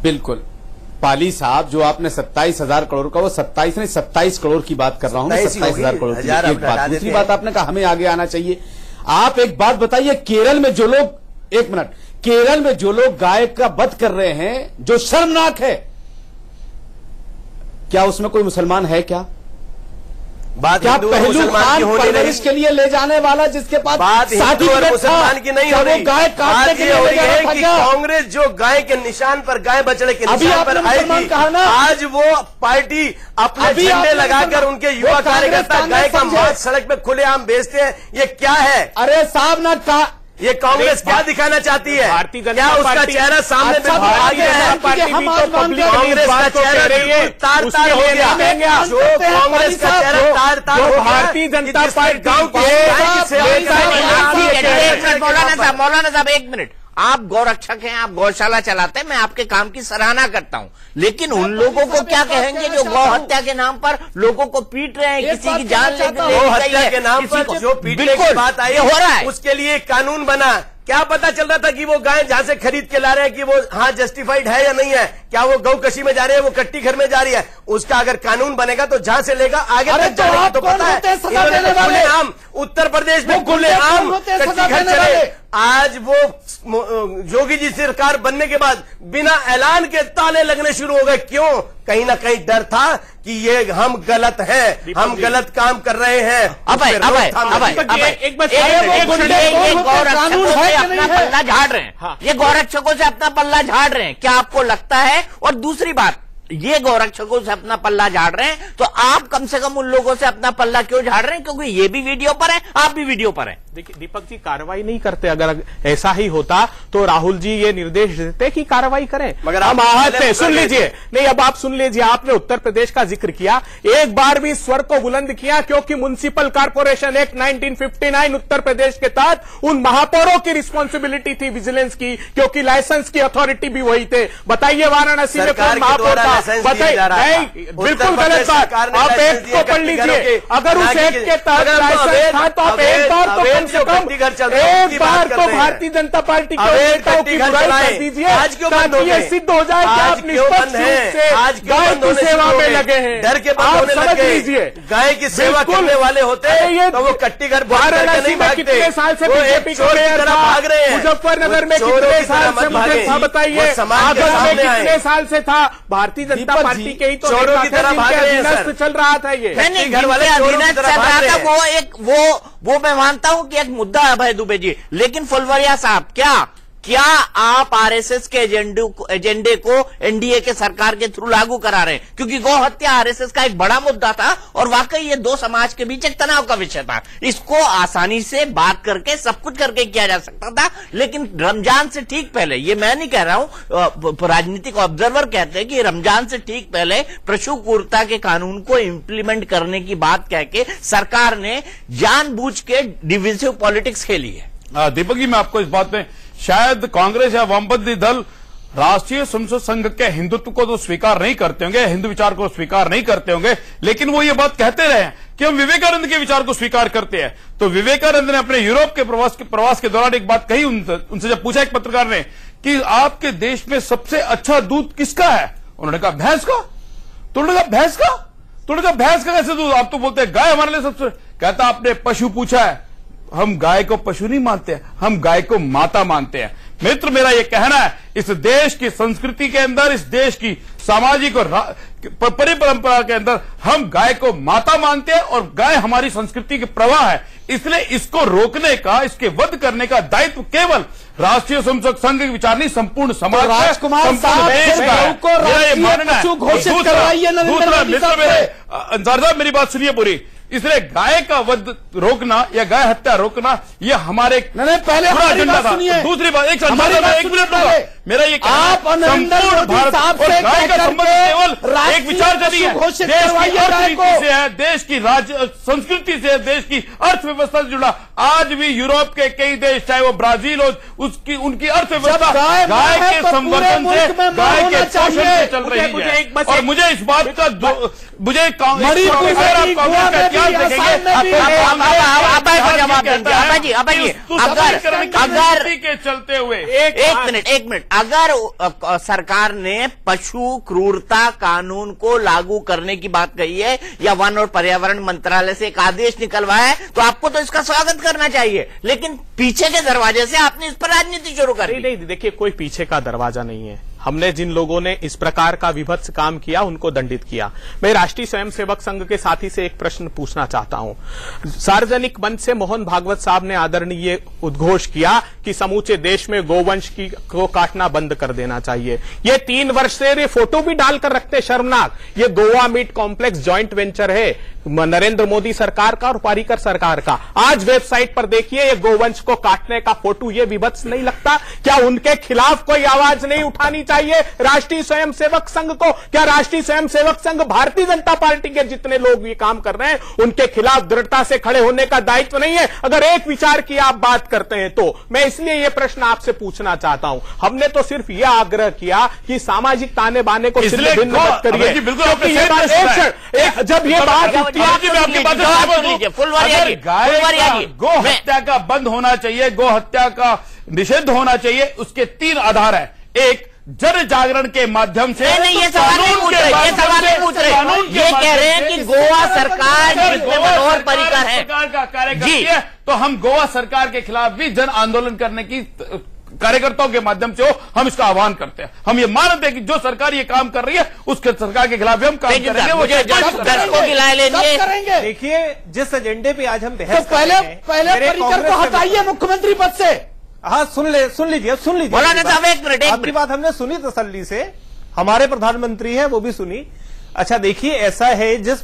बिल्कुल पाली साहब, जो आपने 27,000 करोड़ का, वो 27 नहीं 27 करोड़ की बात कर रहा हूं, 27,000 करोड़ की एक बात। दूसरी बात आपने कहा हमें आगे आना चाहिए। आप एक बात बताइए, केरल में जो लोग, एक मिनट, केरल में जो लोग गाय का वध कर रहे हैं, जो शर्मनाक है, क्या उसमें कोई मुसलमान है? क्या क्या पहलू खान परवरिश के लिए ले जाने वाला जिसके पास शादी और मुसलमान की नहीं हो रही, गाय काटने के लिए है कि कांग्रेस जो गाय के निशान पर, गाय बछड़े के निशान पर आएगी, आज वो पार्टी अपने झंडे लगाकर उनके युवा कार्यकर्ता गाय का मांस सड़क पे खुलेआम बेचते हैं। ये क्या है? अरे साहब ना कहा, ये कांग्रेस क्या दिखाना चाहती है? क्या उसका चेहरा सामने में आ गया है? कांग्रेस का चेहरा तार तार हो गया, जो कांग्रेस का चेहरा तार तार हो गया, भारतीय जनता पार्टी गांव मौलाना साहब एक मिनट, आप गौरक्षक हैं, आप गौशाला चलाते हैं, मैं आपके काम की सराहना करता हूं, लेकिन उन लोगों को क्या कहेंगे जो गौ हत्या के नाम पर लोगों को पीट रहे हैं, किसी की जान ले, गौ हत्या के नाम पर जो पीटने की बात आई हो रहा है, उसके लिए कानून बना, क्या पता चल रहा था कि वो गाय जहां से खरीद के ला रहे हैं कि वो हाँ जस्टिफाइड है या नहीं है? क्या वो गौ कशी में जा रही है, वो कट्टी घर में जा रही है? उसका अगर कानून बनेगा तो जहां से लेगा आगे तक जाएगा। तो पता है खुलेआम उत्तर प्रदेश में खुलेआम कट्टी घर चले। आज वो योगी जी सरकार बनने के बाद बिना ऐलान के ताले लगने शुरू हो गए। क्यों? कहीं ना कहीं डर था कि ये हम गलत हैं, हम गलत काम कर रहे हैं। पल्ला झाड़ रहे हैं, ये गौरक्षकों से अपना पल्ला झाड़ रहे हैं, क्या आपको लगता है? और दूसरी बात, ये गौरक्षकों से अपना पल्ला झाड़ रहे हैं तो आप कम से कम उन लोगों से अपना पल्ला क्यों झाड़ रहे हैं? क्योंकि ये भी वीडियो पर है, आप भी वीडियो पर है। देखिए दीपक जी, कार्रवाई नहीं करते। अगर ऐसा ही होता तो राहुल जी ये निर्देश देते कि कार्रवाई करें, मगर हम आहत हैं। सुन लीजिए, नहीं अब आप सुन लीजिए। आपने उत्तर प्रदेश का जिक्र किया, एक बार भी स्वर को बुलंद किया, क्योंकि municipal corporation act 1959 Uttar Pradesh के तहत उन महापौरों की रिस्पॉन्सिबिलिटी थी विजिलेंस की, क्योंकि लाइसेंस की अथॉरिटी भी वही थे। बताइए वाराणसी में कौन महापौर था? बताइए। नहीं, बिल्कुल गलत बात। आप एक्ट को पढ़ लीजिए। अगर उस एक्ट के तहत लाइसेंस था तो आप एक बार तो कम से कम एक बार तो भारतीय जनता पार्टी के नेताओं की बुराई कर दीजिए, ताकि ये सिद्ध हो जाए कि आप निष्पक्ष रूप से गाय की सेवा में लगे हैं। डर के बाद आप समझ लीजिए, गाय की सेवा करने वाले होते तो वो कट्टी घर वाराणसी में कितने साल से बीजेपी का मेयर भाग रहे हैं, मुजफ्फरनगर में कितने साल से मुझे था बताइए, आगरा में कितने साल से था? भारतीय जनता पार्टी के ही तो चोरों की तरह भाग रहे हैं। चल रहा था ये घर वाले अधीनस्थ चल रहा था। वो मैं मानता हूं कि एक मुद्दा है अभय दुबे जी, लेकिन फुलवरिया साहब, क्या आप आरएसएस के एजेंडे को एनडीए के सरकार के थ्रू लागू करा रहे हैं? क्योंकि गौ हत्या आरएसएस का एक बड़ा मुद्दा था और वाकई ये दो समाज के बीच एक तनाव का विषय था। इसको आसानी से बात करके सब कुछ करके किया जा सकता था, लेकिन रमजान से ठीक पहले, ये मैं नहीं कह रहा हूं, राजनीतिक ऑब्जर्वर कहते हैं कि रमजान से ठीक पहले पशु क्रूरता के कानून को इंप्लीमेंट करने की बात कह के सरकार ने जानबूझ के डिविजिव पॉलिटिक्स खेली है। दीपक जी, मैं आपको इस बात में, शायद कांग्रेस या वामपंथी दल राष्ट्रीय स्वयंसेवक संघ के हिंदुत्व को तो स्वीकार नहीं करते होंगे, हिंदू विचार को स्वीकार नहीं करते होंगे, लेकिन वो ये बात कहते रहे कि हम विवेकानंद के विचार को स्वीकार करते हैं। तो विवेकानंद ने अपने यूरोप के प्रवास के दौरान एक बात कही उनसे जब पूछा एक पत्रकार ने कि आपके देश में सबसे अच्छा दूध किसका है? उन्होंने कहा भैंस का। तो उन्होंने कहा भैंस का? तो उन्होंने कहा भैंस का कैसे दूध? आप तो बोलते हैं गाय हमारे लिए सबसे। कहता आपने पशु पूछा है, हम गाय को पशु नहीं मानते हैं, हम गाय को माता मानते हैं। मित्र, मेरा यह कहना है, इस देश की संस्कृति के अंदर, इस देश की सामाजिक और परिपरंपरा के अंदर हम गाय को माता मानते हैं और गाय हमारी संस्कृति के प्रवाह है। इसलिए इसको रोकने का, इसके वध करने का दायित्व केवल राष्ट्रीय स्वयंसेवक संघ के विचार नहीं, संपूर्ण समाज, राजकुमार साहब को राष्ट्रीय पशु घोषित करवाइए। अंसार साहब, मेरी बात सुनिए पूरी। इसलिए गाय का वध रोकना या गाय हत्या रोकना, यह हमारे पहले एजेंडा था। दूसरी बात, एक मिनट, मेरा ये आप संपूर्ण भारत और गाय का संबंध केवल एक विचार नहीं है, देश की अर्थनीति से है, देश की राज्य संस्कृति से, देश की अर्थव्यवस्था से जुड़ा। आज भी यूरोप के कई देश, चाहे वो ब्राजील हो, उनकी अर्थव्यवस्था गाय के संवर्धन से, गाय के पोषण से चल रही है। और मुझे इस बात का मुझे के चलते हुए एक मिनट अगर सरकार ने पशु क्रूरता कानून को लागू करने की बात कही है या वन और पर्यावरण मंत्रालय से एक आदेश निकलवाया है, तो आपको तो इसका स्वागत करना चाहिए, लेकिन पीछे के दरवाजे से आपने इस पर राजनीति शुरू कर दी। नहीं, देखिए कोई पीछे का दरवाजा नहीं है। हमने जिन लोगों ने इस प्रकार का विभत्स काम किया उनको दंडित किया। मैं राष्ट्रीय स्वयंसेवक संघ के साथी से एक प्रश्न पूछना चाहता हूं। सार्वजनिक मंच से मोहन भागवत साहब ने आदरणीय उद्घोष किया कि समूचे देश में गोवंश को काटना बंद कर देना चाहिए। ये 3 वर्ष से ये फोटो भी डालकर रखते, शर्मनाक। ये Goa meat complex joint venture है नरेंद्र मोदी सरकार का और पारीकर सरकार का। आज वेबसाइट पर देखिए, ये गोवंश को काटने का फोटो, ये विभत्स नहीं लगता? क्या उनके खिलाफ कोई आवाज नहीं उठानी चाहिए राष्ट्रीय स्वयंसेवक संघ को? क्या राष्ट्रीय स्वयंसेवक संघ भारतीय जनता पार्टी के जितने लोग ये काम कर रहे हैं उनके खिलाफ दृढ़ता से खड़े होने का दायित्व नहीं है? अगर एक विचार की आप बात करते हैं तो मैं इसलिए यह प्रश्न आपसे पूछना चाहता हूं। हमने तो सिर्फ यह आग्रह किया कि सामाजिक ताने बाने को भिन्न मत करिए, जब ये बात गो हत्या का बंद होना चाहिए, गो हत्या का निषिद्ध होना चाहिए, उसके 3 आधार है। एक, जन जागरण के माध्यम से। नहीं, ये सवाल नहीं पूछ रहे, ये सवाल नहीं पूछ रहे, ये कह रहे हैं कि गोवा सरकार जिसमें मनोहर पर्रिकर है सरकार का कार्य करती है, तो हम गोवा सरकार के खिलाफ भी जन आंदोलन करने की कार्यकर्ताओं के माध्यम से हम इसका आह्वान करते हैं। हम ये मानते हैं कि जो सरकार ये काम कर रही है उसके सरकार के खिलाफ भी हम काम करेंगे। वो दर्शकों की राय लेंगे। देखिए, जिस एजेंडे पे आज हम तो बहस पहले पर्रिकर को हटाइए मुख्यमंत्री पद से। हाँ, सुन लीजिए मौलाना साहब, एक मिनट। आपकी बात हमने सुनी तसल्ली से, हमारे प्रधानमंत्री हैं वो भी सुनी। अच्छा देखिए, ऐसा है जिस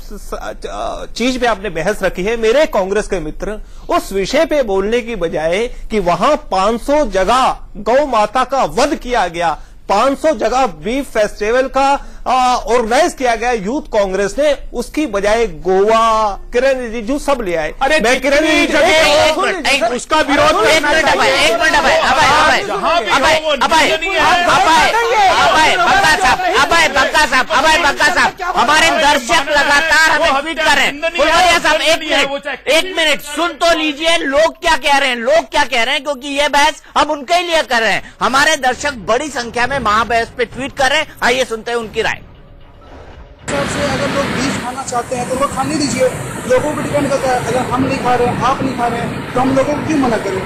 चीज पे आपने बहस रखी है, मेरे कांग्रेस के मित्र उस विषय पे बोलने की बजाय कि वहां 500 जगह गौ माता का वध किया गया, 500 जगह बीफ फेस्टिवल का ऑर्गेनाइज किया गया यूथ कांग्रेस ने, उसकी बजाय गोवा, किरण रिजिजू सब ले आए। अरे मैं किरण उसका विरोध। एक मिनट बक्का साहब, हमारे दर्शक लगातार हमें ट्वीट कर रहे हैं। फुलवरिया साहब, एक मिनट सुन तो लीजिए, लोग क्या कह रहे हैं, क्योंकि ये बहस हम उनके लिए कर रहे हैं। हमारे दर्शक बड़ी संख्या में महाबहस पे ट्वीट कर रहे हैं, आइए सुनते हैं उनकी राय। से अगर लोग बीफ खाना चाहते हैं तो वो खाने दीजिए, लोगों को डिपेंड करता है। अगर हम नहीं खा रहे हैं, आप नहीं खा रहे हैं, तो हम लोगों को क्यों मना करें?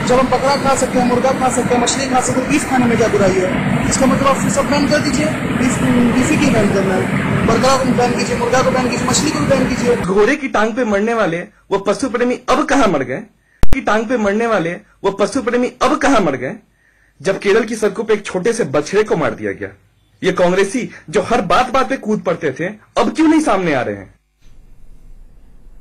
जब हम बकरा खा सकते हैं, मुर्गा खा सकते हैं, मछली खा सकते हैं, बीफ खाने में क्या बुराई है? इसका मतलब आप फिर सब बैन कर दीजिए। बीफ ही क्यों बैन करना है? बकरा को बैन कीजिए, मुर्गा को बैन कीजिए, मछली को बैन कीजिए। घोड़े की टांग पे मरने वाले वो पशु प्रेमी अब कहाँ मर गए? की टांग पे मरने वाले वो पशु प्रेमी अब कहाँ मर गए? जब केरल की सड़कों पे एक छोटे से बछड़े को मार दिया गया। ये कांग्रेसी जो हर बात पे कूद पड़ते थे, अब क्यों नहीं सामने आ रहे हैं?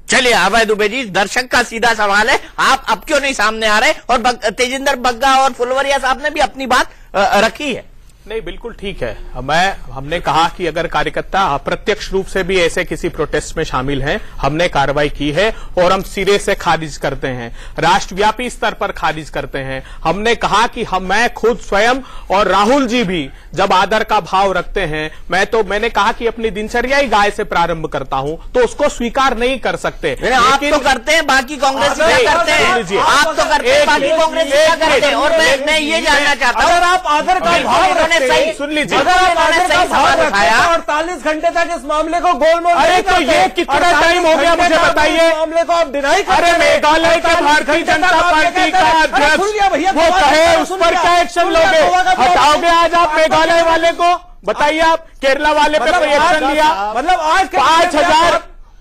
चलिए अभय दुबे जी, दर्शक का सीधा सवाल है, आप अब क्यों नहीं सामने आ रहे? और तेजिंदर बग्गा और फुलवरिया साहब ने भी अपनी बात रखी है। नहीं, बिल्कुल ठीक है। हमने कहा कि अगर कार्यकर्ता अप्रत्यक्ष रूप से भी ऐसे किसी प्रोटेस्ट में शामिल हैं, हमने कार्रवाई की है और हम सिरे से खारिज करते हैं, राष्ट्रव्यापी स्तर पर खारिज करते हैं। हमने कहा कि मैं खुद स्वयं और राहुल जी भी जब आदर का भाव रखते हैं, मैंने कहा कि अपनी दिनचर्या ही गाय से प्रारंभ करता हूं, तो उसको स्वीकार नहीं कर सकते। आप तो करते हैं, बाकी कांग्रेस क्या करते हैं? आप तो करते हैं, बाकी कांग्रेस क्या करते हैं? और मैं ये जानना चाहता हूं, अगर आप आदर का भाव सही सुन लीजिए, अगर आप आदर का भाव उठाया 48 घंटे तक इस मामले को गोलमोल, अरे तो ये कितना टाइम हो गया मुझे बताइए? मामले को आप डिनाई कर, अरे मेघालय के भारतीय जनता पार्टी का अध्यक्ष वो कहे उस पर क्या एक्शन लोगे? हटाओगे आज आप मेघालय वाले को? बताइए आप, केरला वाले पे कोई एक्शन लिया? मतलब आज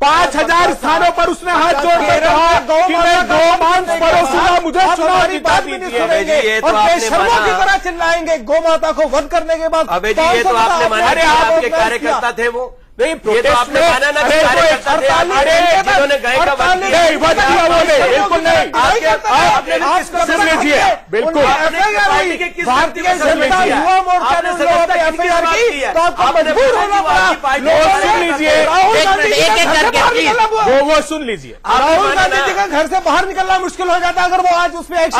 5,000 स्थानों पर उसने हाथ जोड़कर कहा कि मैं गौमांस परोसूंगा, मुझे चुनाव जिता दीजिए। और बेशर्मों की तरह चिल्लाएंगे गौ माता को वध करने के बाद। अबे जी, ये तो आपने माना, अरे आपके कार्यकर्ता थे वो। नहीं, ये तो आपने माना ना, जिन्होंने गाय का वध किया। बिल्कुल नहीं, सुन लीजिए, बिल्कुल भारतीय जनता युवा मोर्चा ने एफआईआर की, तो आपको मजबूर होना पड़ा। सुन लीजिए, वो सुन लीजिए, राहुल गांधी जी का घर से बाहर निकलना मुश्किल हो जाता अगर वो आज उसमें एक्शन।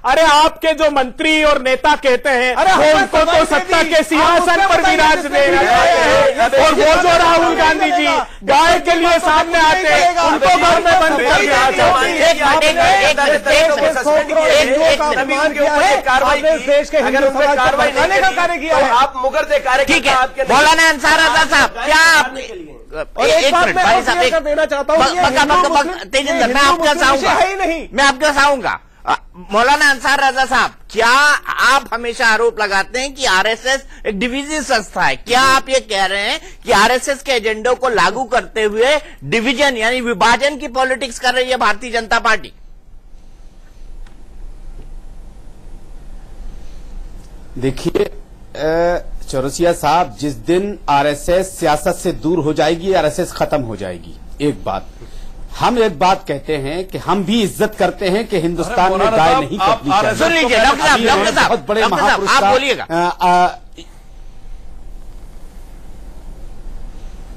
अरे आपके जो मंत्री और नेता कहते हैं, उनको तो सत्ता के सिंहासन पर विराज दे रहे हैं, और वो जो राहुल गांधी जी गाय के लिए सामने आते हैं, उनको घर में बंद कर दिया। देश के हिंदू समाज को बचाने का कार्य किया है। आप मुकरदे कार्यकर्ता। मौलाना अंसार रजा साहब, क्या आप एक बात मैं देना चाहता हूँ, तेजिंदर, मैं आपका चाहूंगा मौलाना अंसार रजा साहब, क्या आप हमेशा आरोप लगाते हैं कि आरएसएस एक डिविजिव संस्था है? क्या आप ये कह रहे हैं कि आरएसएस के एजेंडों को लागू करते हुए डिवीजन यानी विभाजन की पॉलिटिक्स कर रही है भारतीय जनता पार्टी? देखिए चौरसिया साहब, जिस दिन आरएसएस सियासत से दूर हो जाएगी, आरएसएस खत्म हो जाएगी। एक बात हम कहते हैं कि हम भी इज्जत करते हैं कि हिंदुस्तान में गाय नहीं कटनी चाहिए। सुन लीजिए डॉक्टर साहब, बहुत बड़े महापुरुष, आप बोलिएगा।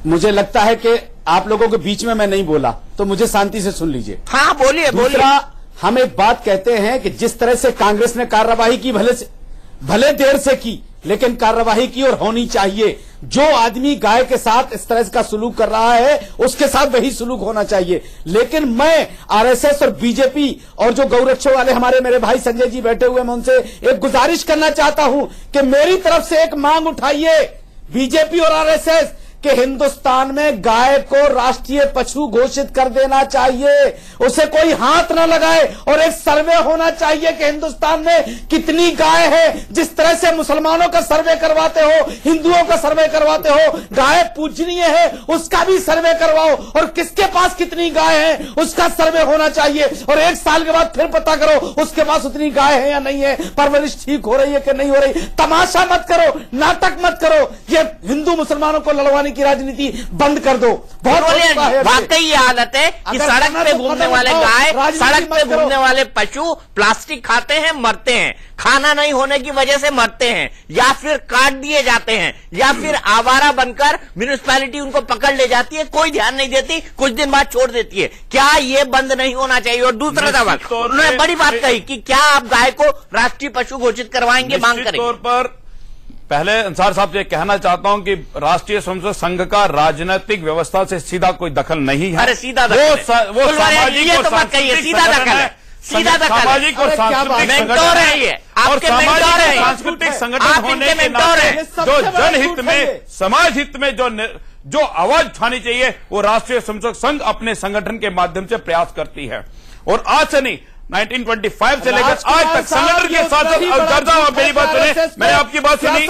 मुझे लगता है कि आप लोगों के बीच में मैं नहीं बोला, तो मुझे शांति से सुन लीजिए। हाँ बोलिए। दूसरा, हम एक बात कहते हैं कि जिस तरह से कांग्रेस ने कार्रवाई की, भले देर से की, लेकिन कार्रवाई की और होनी चाहिए। जो आदमी गाय के साथ इस तरह का सुलूक कर रहा है उसके साथ वही सुलूक होना चाहिए। लेकिन मैं आरएसएस और बीजेपी और जो गौरक्षों वाले हमारे मेरे भाई संजय जी बैठे हुए, मैं उनसे एक गुजारिश करना चाहता हूं कि मेरी तरफ से एक मांग उठाइए बीजेपी और आरएसएस कि हिंदुस्तान में गाय को राष्ट्रीय पशु घोषित कर देना चाहिए, उसे कोई हाथ न लगाए और एक सर्वे होना चाहिए कि हिंदुस्तान में कितनी गाय है। जिस तरह से मुसलमानों का सर्वे करवाते हो, हिंदुओं का सर्वे करवाते हो, गाय पूजनीय है उसका भी सर्वे करवाओ और किसके पास कितनी गाय है उसका सर्वे होना चाहिए और 1 साल के बाद फिर पता करो उसके पास उतनी गाय है या नहीं है, परवरिश ठीक हो रही है कि नहीं हो रही। तमाशा मत करो, नाटक मत करो, ये हिंदू मुसलमानों को लड़वाने की राजनीति बंद कर दो। बहुत वाकई ये हालत है कि सड़क पे घूमने वाले गाय, सड़क पे घूमने वाले पशु प्लास्टिक खाते हैं, मरते हैं, खाना नहीं होने की वजह से मरते हैं, या फिर काट दिए जाते हैं, या फिर आवारा बनकर म्यूनिसिपैलिटी उनको पकड़ ले जाती है, कोई ध्यान नहीं देती, कुछ दिन बाद छोड़ देती है। क्या ये बंद नहीं होना चाहिए? और दूसरा सवाल, उन्होंने बड़ी बात कही कि क्या आप गाय को राष्ट्रीय पशु घोषित करवाएंगे, मांग करेंगे। तौर पर पहले अंसार साहब से कहना चाहता हूं कि राष्ट्रीय स्वयंसेवक संघ का राजनीतिक व्यवस्था से सीधा कोई दखल नहीं है। अरे सीधा दखल है। वो सामाजिक और सांस्कृतिक सीधा दखल है, सीधा दखल है। सामाजिक और सांस्कृतिक मेंटोर है ये, आपके मेंटोर है, सांस्कृतिक संगठन होने के नाते जो जनहित में, समाज हित में जो आवाज उठानी चाहिए वो राष्ट्रीय स्वयंसेवक संघ अपने संगठन के माध्यम से प्रयास करती है। और आज से नहीं, 1925 से लेकर आज तक संगठन के साथ मेरी बात सुने, मैंने आपकी बात सुनी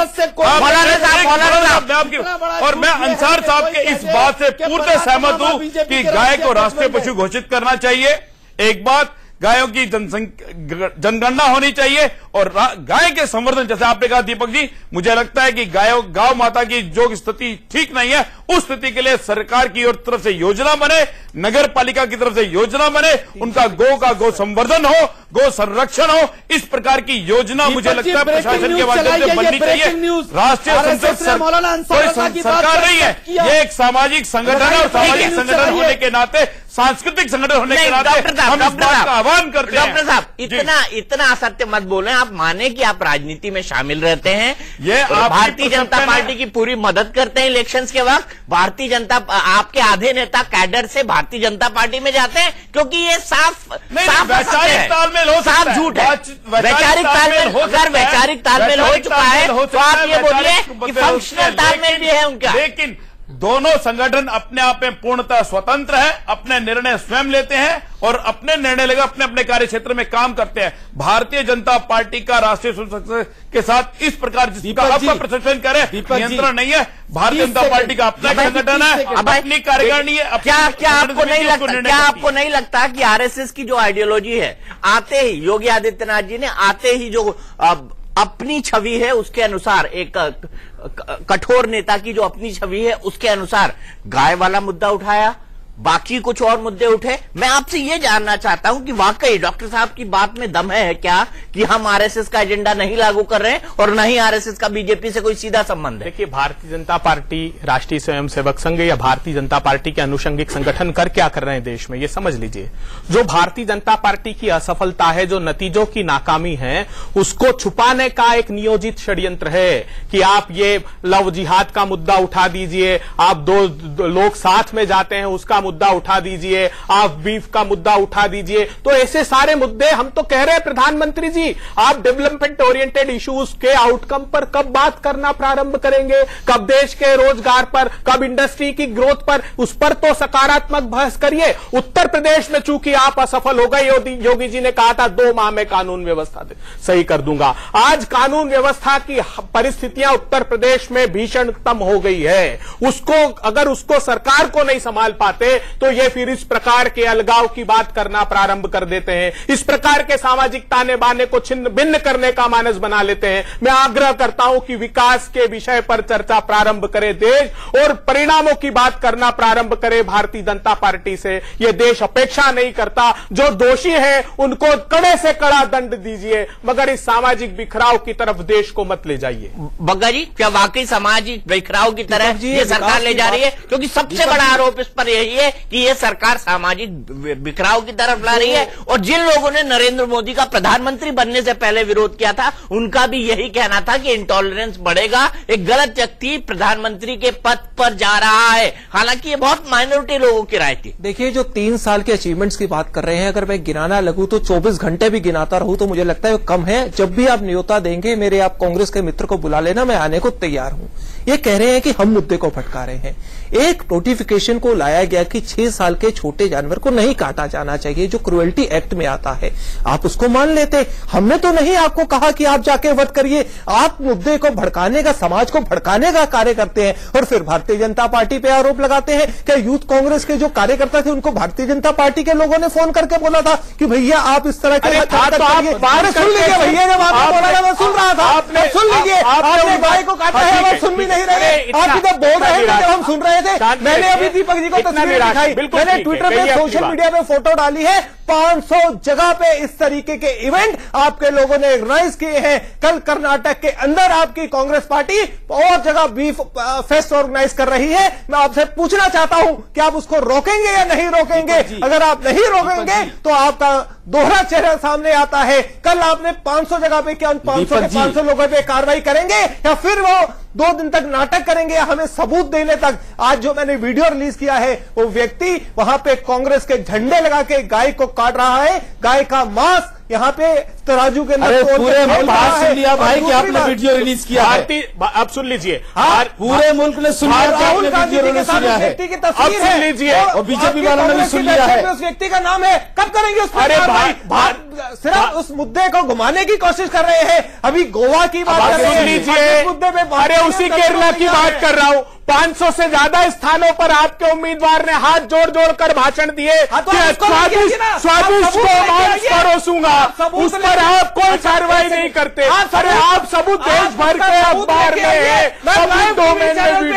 और मैं अंसार साहब के इस बात से पूर्ण सहमत हूं कि गाय को राष्ट्रीय पशु घोषित करना चाहिए। एक बात, गायों की जनगणना होनी चाहिए और गाय के संवर्धन, जैसे आपने कहा दीपक जी, मुझे लगता है कि गौ माता की जो स्थिति ठीक नहीं है उस स्थिति के लिए सरकार की ओर तरफ से योजना बने, नगर पालिका की तरफ से योजना बने, उनका गो संवर्धन हो, गो संरक्षण हो, इस प्रकार की योजना मुझे लगता है प्रशासन के माध्यम से बननी चाहिए। राष्ट्रीय संसद सरकार नहीं है, ये एक सामाजिक संगठन है और सामाजिक संगठन होने के नाते, सांस्कृतिक संगठन होने के नाते हम इस बात का आह्वान करते हैं। डॉक्टर साहब, इतना असत्य मत बोलें। आप माने कि आप राजनीति में शामिल रहते हैं, ये भारतीय जनता पार्टी की पूरी मदद करते हैं इलेक्शंस के वक्त, भारतीय जनता, आपके आधे नेता कैडर से भारतीय जनता पार्टी में जाते हैं, क्योंकि ये साफ वैचारिक तालमेल हो, साफ झूठ है। वैचारिक तालमेल, अगर वैचारिक तालमेल हो चुका है तो आप ये बोलिए कि फंक्शनल तालमेल भी है उनका। लेकिन दोनों संगठन अपने आप में पूर्णतः स्वतंत्र है, अपने निर्णय स्वयं लेते हैं और अपने निर्णय लेकर अपने अपने कार्य क्षेत्र में काम करते हैं। भारतीय जनता पार्टी का राष्ट्रीय स्वयंसेवक के साथ इस प्रकार जिसका आपका प्रदर्शन करे नियंत्रण नहीं है। भारतीय जनता पार्टी का अपना संगठन है, अपनी कार्यकारिणी है। क्या आपको नहीं लगता कि आरएसएस की जो आइडियोलॉजी है, आते ही योगी आदित्यनाथ जी ने आते ही जो अपनी छवि है उसके अनुसार, एक कठोर नेता की जो अपनी छवि है उसके अनुसार गाय वाला मुद्दा उठाया, बाकी कुछ और मुद्दे उठे। मैं आपसे ये जानना चाहता हूं कि वाकई डॉक्टर साहब की बात में दम है क्या कि हम आरएसएस का एजेंडा नहीं लागू कर रहे हैं और नहीं आरएसएस का बीजेपी से कोई सीधा संबंध है? देखिए, भारतीय जनता पार्टी, राष्ट्रीय स्वयंसेवक संघ या भारतीय जनता पार्टी के अनुषंगिक संगठन कर क्या कर रहे हैं देश में, ये समझ लीजिए। जो भारतीय जनता पार्टी की असफलता है, जो नतीजों की नाकामी है, उसको छुपाने का एक नियोजित षड्यंत्र है कि आप ये लव जिहाद का मुद्दा उठा दीजिए, आप दो लोग साथ में जाते हैं उसका मुद्दा उठा दीजिए, आप बीफ का मुद्दा उठा दीजिए। तो ऐसे सारे मुद्दे, हम तो कह रहे हैं प्रधानमंत्री जी, आप डेवलपमेंट ओरिएंटेड इश्यूज के आउटकम पर कब बात करना प्रारंभ करेंगे, कब देश के रोजगार पर, कब इंडस्ट्री की ग्रोथ पर, उस पर तो सकारात्मक बहस करिए। उत्तर प्रदेश में चूंकि आप असफल हो गए, योगी जी ने कहा था 2 माह में कानून व्यवस्था सही कर दूंगा। आज कानून व्यवस्था की परिस्थितियां उत्तर प्रदेश में भीषणतम हो गई है। अगर उसको सरकार को नहीं संभाल पाते तो ये फिर इस प्रकार के अलगाव की बात करना प्रारंभ कर देते हैं, इस प्रकार के सामाजिक ताने बाने को छिन्न भिन्न करने का मानस बना लेते हैं। मैं आग्रह करता हूं कि विकास के विषय पर चर्चा प्रारंभ करे देश और परिणामों की बात करना प्रारंभ करे भारतीय जनता पार्टी से। यह देश अपेक्षा नहीं करता, जो दोषी है उनको कड़े से कड़ा दंड दीजिए, मगर इस सामाजिक बिखराव की तरफ देश को मत ले जाइए। बग्गा जी, क्या वाकई सामाजिक बिखराव की तरह ये सरकार ले जा रही है? क्योंकि सबसे बड़ा आरोप इस पर यही है है कि ये सरकार सामाजिक बिखराव की तरफ ला रही है। और जिन लोगों ने नरेंद्र मोदी का प्रधानमंत्री बनने से पहले विरोध किया था, उनका भी यही कहना था कि इंटॉलरेंस बढ़ेगा, एक गलत व्यक्ति प्रधानमंत्री के पद पर जा रहा है। हालांकि ये बहुत माइनॉरिटी लोगों की राय थी। देखिए, जो 3 साल के अचीवमेंट्स की बात कर रहे हैं, अगर मैं गिनाना लगूं तो 24 घंटे भी गिनाता रहूं तो मुझे लगता है कम है। जब भी आप न्योता देंगे, मेरे आप कांग्रेस के मित्र को बुला लेना, मैं आने को तैयार हूं। ये कह रहे हैं कि हम मुद्दे को भटका रहे हैं। एक नोटिफिकेशन को लाया गया कि 6 साल के छोटे जानवर को नहीं काटा जाना चाहिए, जो क्रुएल्टी एक्ट में आता है। आप उसको मान लेते, हमने तो नहीं आपको कहा कि आप जाके वध करिए। आप मुद्दे को भड़काने का, समाज को भड़काने का कार्य करते हैं और फिर भारतीय जनता पार्टी पे आरोप लगाते हैं। क्या यूथ कांग्रेस के जो कार्यकर्ता थे उनको भारतीय जनता पार्टी के लोगों ने फोन करके बोला था कि भैया आप इस तरह के सुन लीजिए, भैया जब आपने बोला मैं सुन रहा था, सुन लीजिए, आपने गाय को काटा है, वो सुन भी नहीं रहे। आप जब बोल रहे थे, जब हम सुन रहे थे, मैंने अभी दीपक जी को तस्वीर दिखाई, मैंने ट्विटर पे, सोशल मीडिया पे फोटो डाली है। 500 जगह पे इस तरीके के इवेंट आपके लोगों ने ऑर्गेनाइज किए हैं। कल कर्नाटक के अंदर आपकी कांग्रेस पार्टी और जगह बीफ फेस्ट ऑर्गेनाइज कर रही है। मैं आपसे पूछना चाहता हूं कि आप उसको रोकेंगे या नहीं रोकेंगे? अगर आप नहीं रोकेंगे तो आपका दोहरा चेहरा सामने आता है। कल आपने 500 जगह पे क्या 500 के 500 लोगों पे कार्रवाई करेंगे या फिर वो 2 दिन तक नाटक करेंगे हमें सबूत देने तक? आज जो मैंने वीडियो रिलीज किया है, वो व्यक्ति वहां पे कांग्रेस के झंडे लगा के गाय को काट रहा है। गाय का मांस यहाँ पे तराजू के अंदर पूरे मुल्क सुन लिया भाई कि आपने वीडियो रिलीज किया है। अब सुन लीजिए, पूरे मुल्क ने सुन लिया कि आपने वीडियो रिलीज किया है। व्यक्ति की तस्वीर सुन लीजिए और बीजेपी वालों ने भी सुन लिया है। उस व्यक्ति का नाम है, कब करेंगे उस पर? सिर्फ उस मुद्दे को घुमाने की कोशिश कर रहे हैं। अभी गोवा की बात कर रहे हैं, लीजिए मुद्दे पे। अरे उसी केरला की बात कर रहा हूं। 500 से ज्यादा स्थानों पर आपके उम्मीदवार ने हाथ जोड़ जोड़ कर भाषण दिए कि स्वादिष्ट को मांस परोसूंगा, उस पर आप कोई कार्रवाई नहीं करते। अरे आप सबूत देश भर के अखबार में है,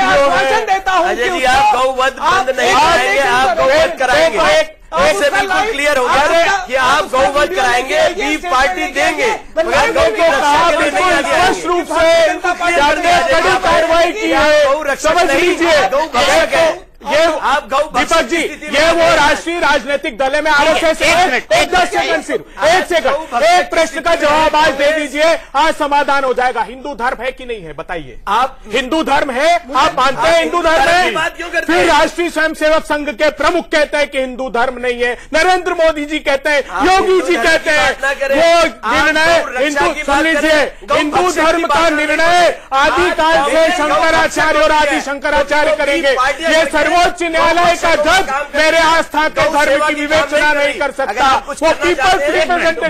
भाषण देता हूं। अजय जी, आप गौवध बंद नहीं कराएंगे, आप गौवध कराएंगे। इससे बिल्कुल क्लियर हो गया कि आप गौवध कराएंगे, बीफ पार्टी देंगे, मगर गौ की रक्षा के लिए नहीं आ गया। स्पष्ट रूप से कड़ी कार्रवाई की है, समझ लीजिए। ये आप दीपक जी, ये वो राष्ट्रीय राजनीतिक दल है। मैं आरएसएस एक 10 सेकंड, सिर्फ 1 सेकंड, एक प्रश्न का जवाब आज दे दीजिए, आज समाधान हो जाएगा। हिंदू धर्म है कि नहीं है, बताइए। आप हिंदू धर्म है, आप मानते हैं हिंदू धर्म है? फिर राष्ट्रीय स्वयंसेवक संघ के प्रमुख कहते हैं कि हिंदू धर्म नहीं है, नरेंद्र मोदी जी कहते हैं, योगी जी कहते हैं वो निर्णय हिंदू, सुन लीजिए, हिंदू धर्म का निर्णय आदिकाल से शंकराचार्य और आदि शंकराचार्य करेंगे। ये सर्वोच्च न्यायालय का जज मेरे आस्था के धर्म की विवेचना नहीं कर सकता। वो peoples representative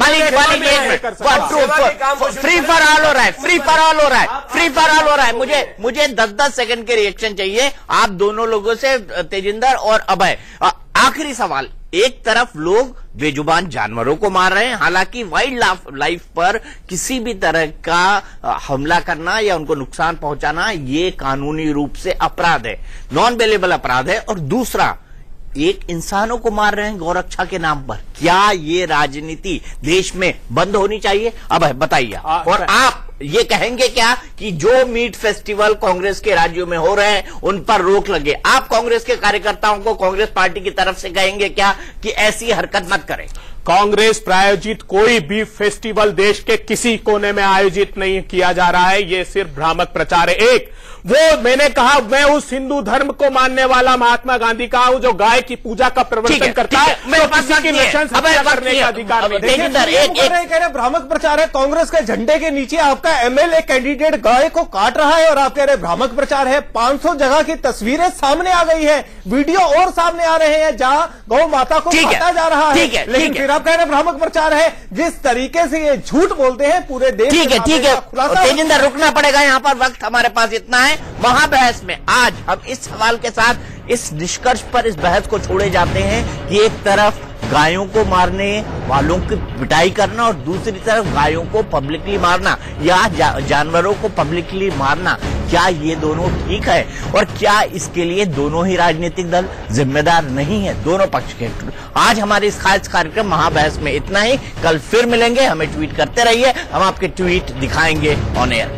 free for all हो रहा है, फ्री फॉर ऑल हो रहा है, फ्री फॉर ऑल हो रहा है। मुझे 10-10 सेकंड के रिएक्शन चाहिए आप दोनों लोगों से, तेजिंदर और अभय। आखिरी सवाल, एक तरफ लोग बेजुबान जानवरों को मार रहे हैं, हालांकि वाइल्ड लाइफ पर किसी भी तरह का हमला करना या उनको नुकसान पहुंचाना ये कानूनी रूप से अपराध है, नॉन बेलेबल अपराध है। और दूसरा, एक इंसानों को मार रहे हैं गौरक्षा के नाम पर। क्या ये राजनीति देश में बंद होनी चाहिए? अब बताइए। और आप ये कहेंगे क्या कि जो मीट फेस्टिवल कांग्रेस के राज्यों में हो रहे हैं उन पर रोक लगे? आप कांग्रेस के कार्यकर्ताओं को कांग्रेस पार्टी की तरफ से कहेंगे क्या कि ऐसी हरकत मत करें? कांग्रेस प्रायोजित कोई भी फेस्टिवल देश के किसी कोने में आयोजित नहीं किया जा रहा है। ये सिर्फ भ्रामक प्रचार है। एक वो मैंने कहा, मैं उस हिंदू धर्म को मानने वाला महात्मा गांधी का हूं जो गाय की पूजा का प्रवर्तन करता है, तो किसी की नृशंस हत्या करने का अधिकार नहीं। भ्रामक प्रचार है। कांग्रेस के झंडे के नीचे आपका एमएलए कैंडिडेट गाय को काट रहा है और आप कह रहे भ्रामक प्रचार है। 500 जगह की तस्वीरें सामने आ गई है, वीडियो और सामने आ रहे हैं जहां गौ माता को काटा जा रहा है, लेकिन फिर आप कह रहे भ्रामक प्रचार है। जिस तरीके से ये झूठ बोलते हैं पूरे देश। ठीक है तेजिंदर, रुकना पड़ेगा यहाँ पर, वक्त हमारे पास इतना है। महाबहस में आज हम इस सवाल के साथ इस निष्कर्ष पर इस बहस को छोड़े जाते हैं कि एक तरफ गायों को मारने वालों की पिटाई करना और दूसरी तरफ गायों को पब्लिकली मारना या जानवरों को पब्लिकली मारना, क्या ये दोनों ठीक है? और क्या इसके लिए दोनों ही राजनीतिक दल जिम्मेदार नहीं है, दोनों पक्ष के? आज हमारे इस खास कार्यक्रम महाबहस में इतना ही। कल फिर मिलेंगे, हमें ट्वीट करते रहिए, हम आपके ट्वीट दिखाएंगे ऑन एयर।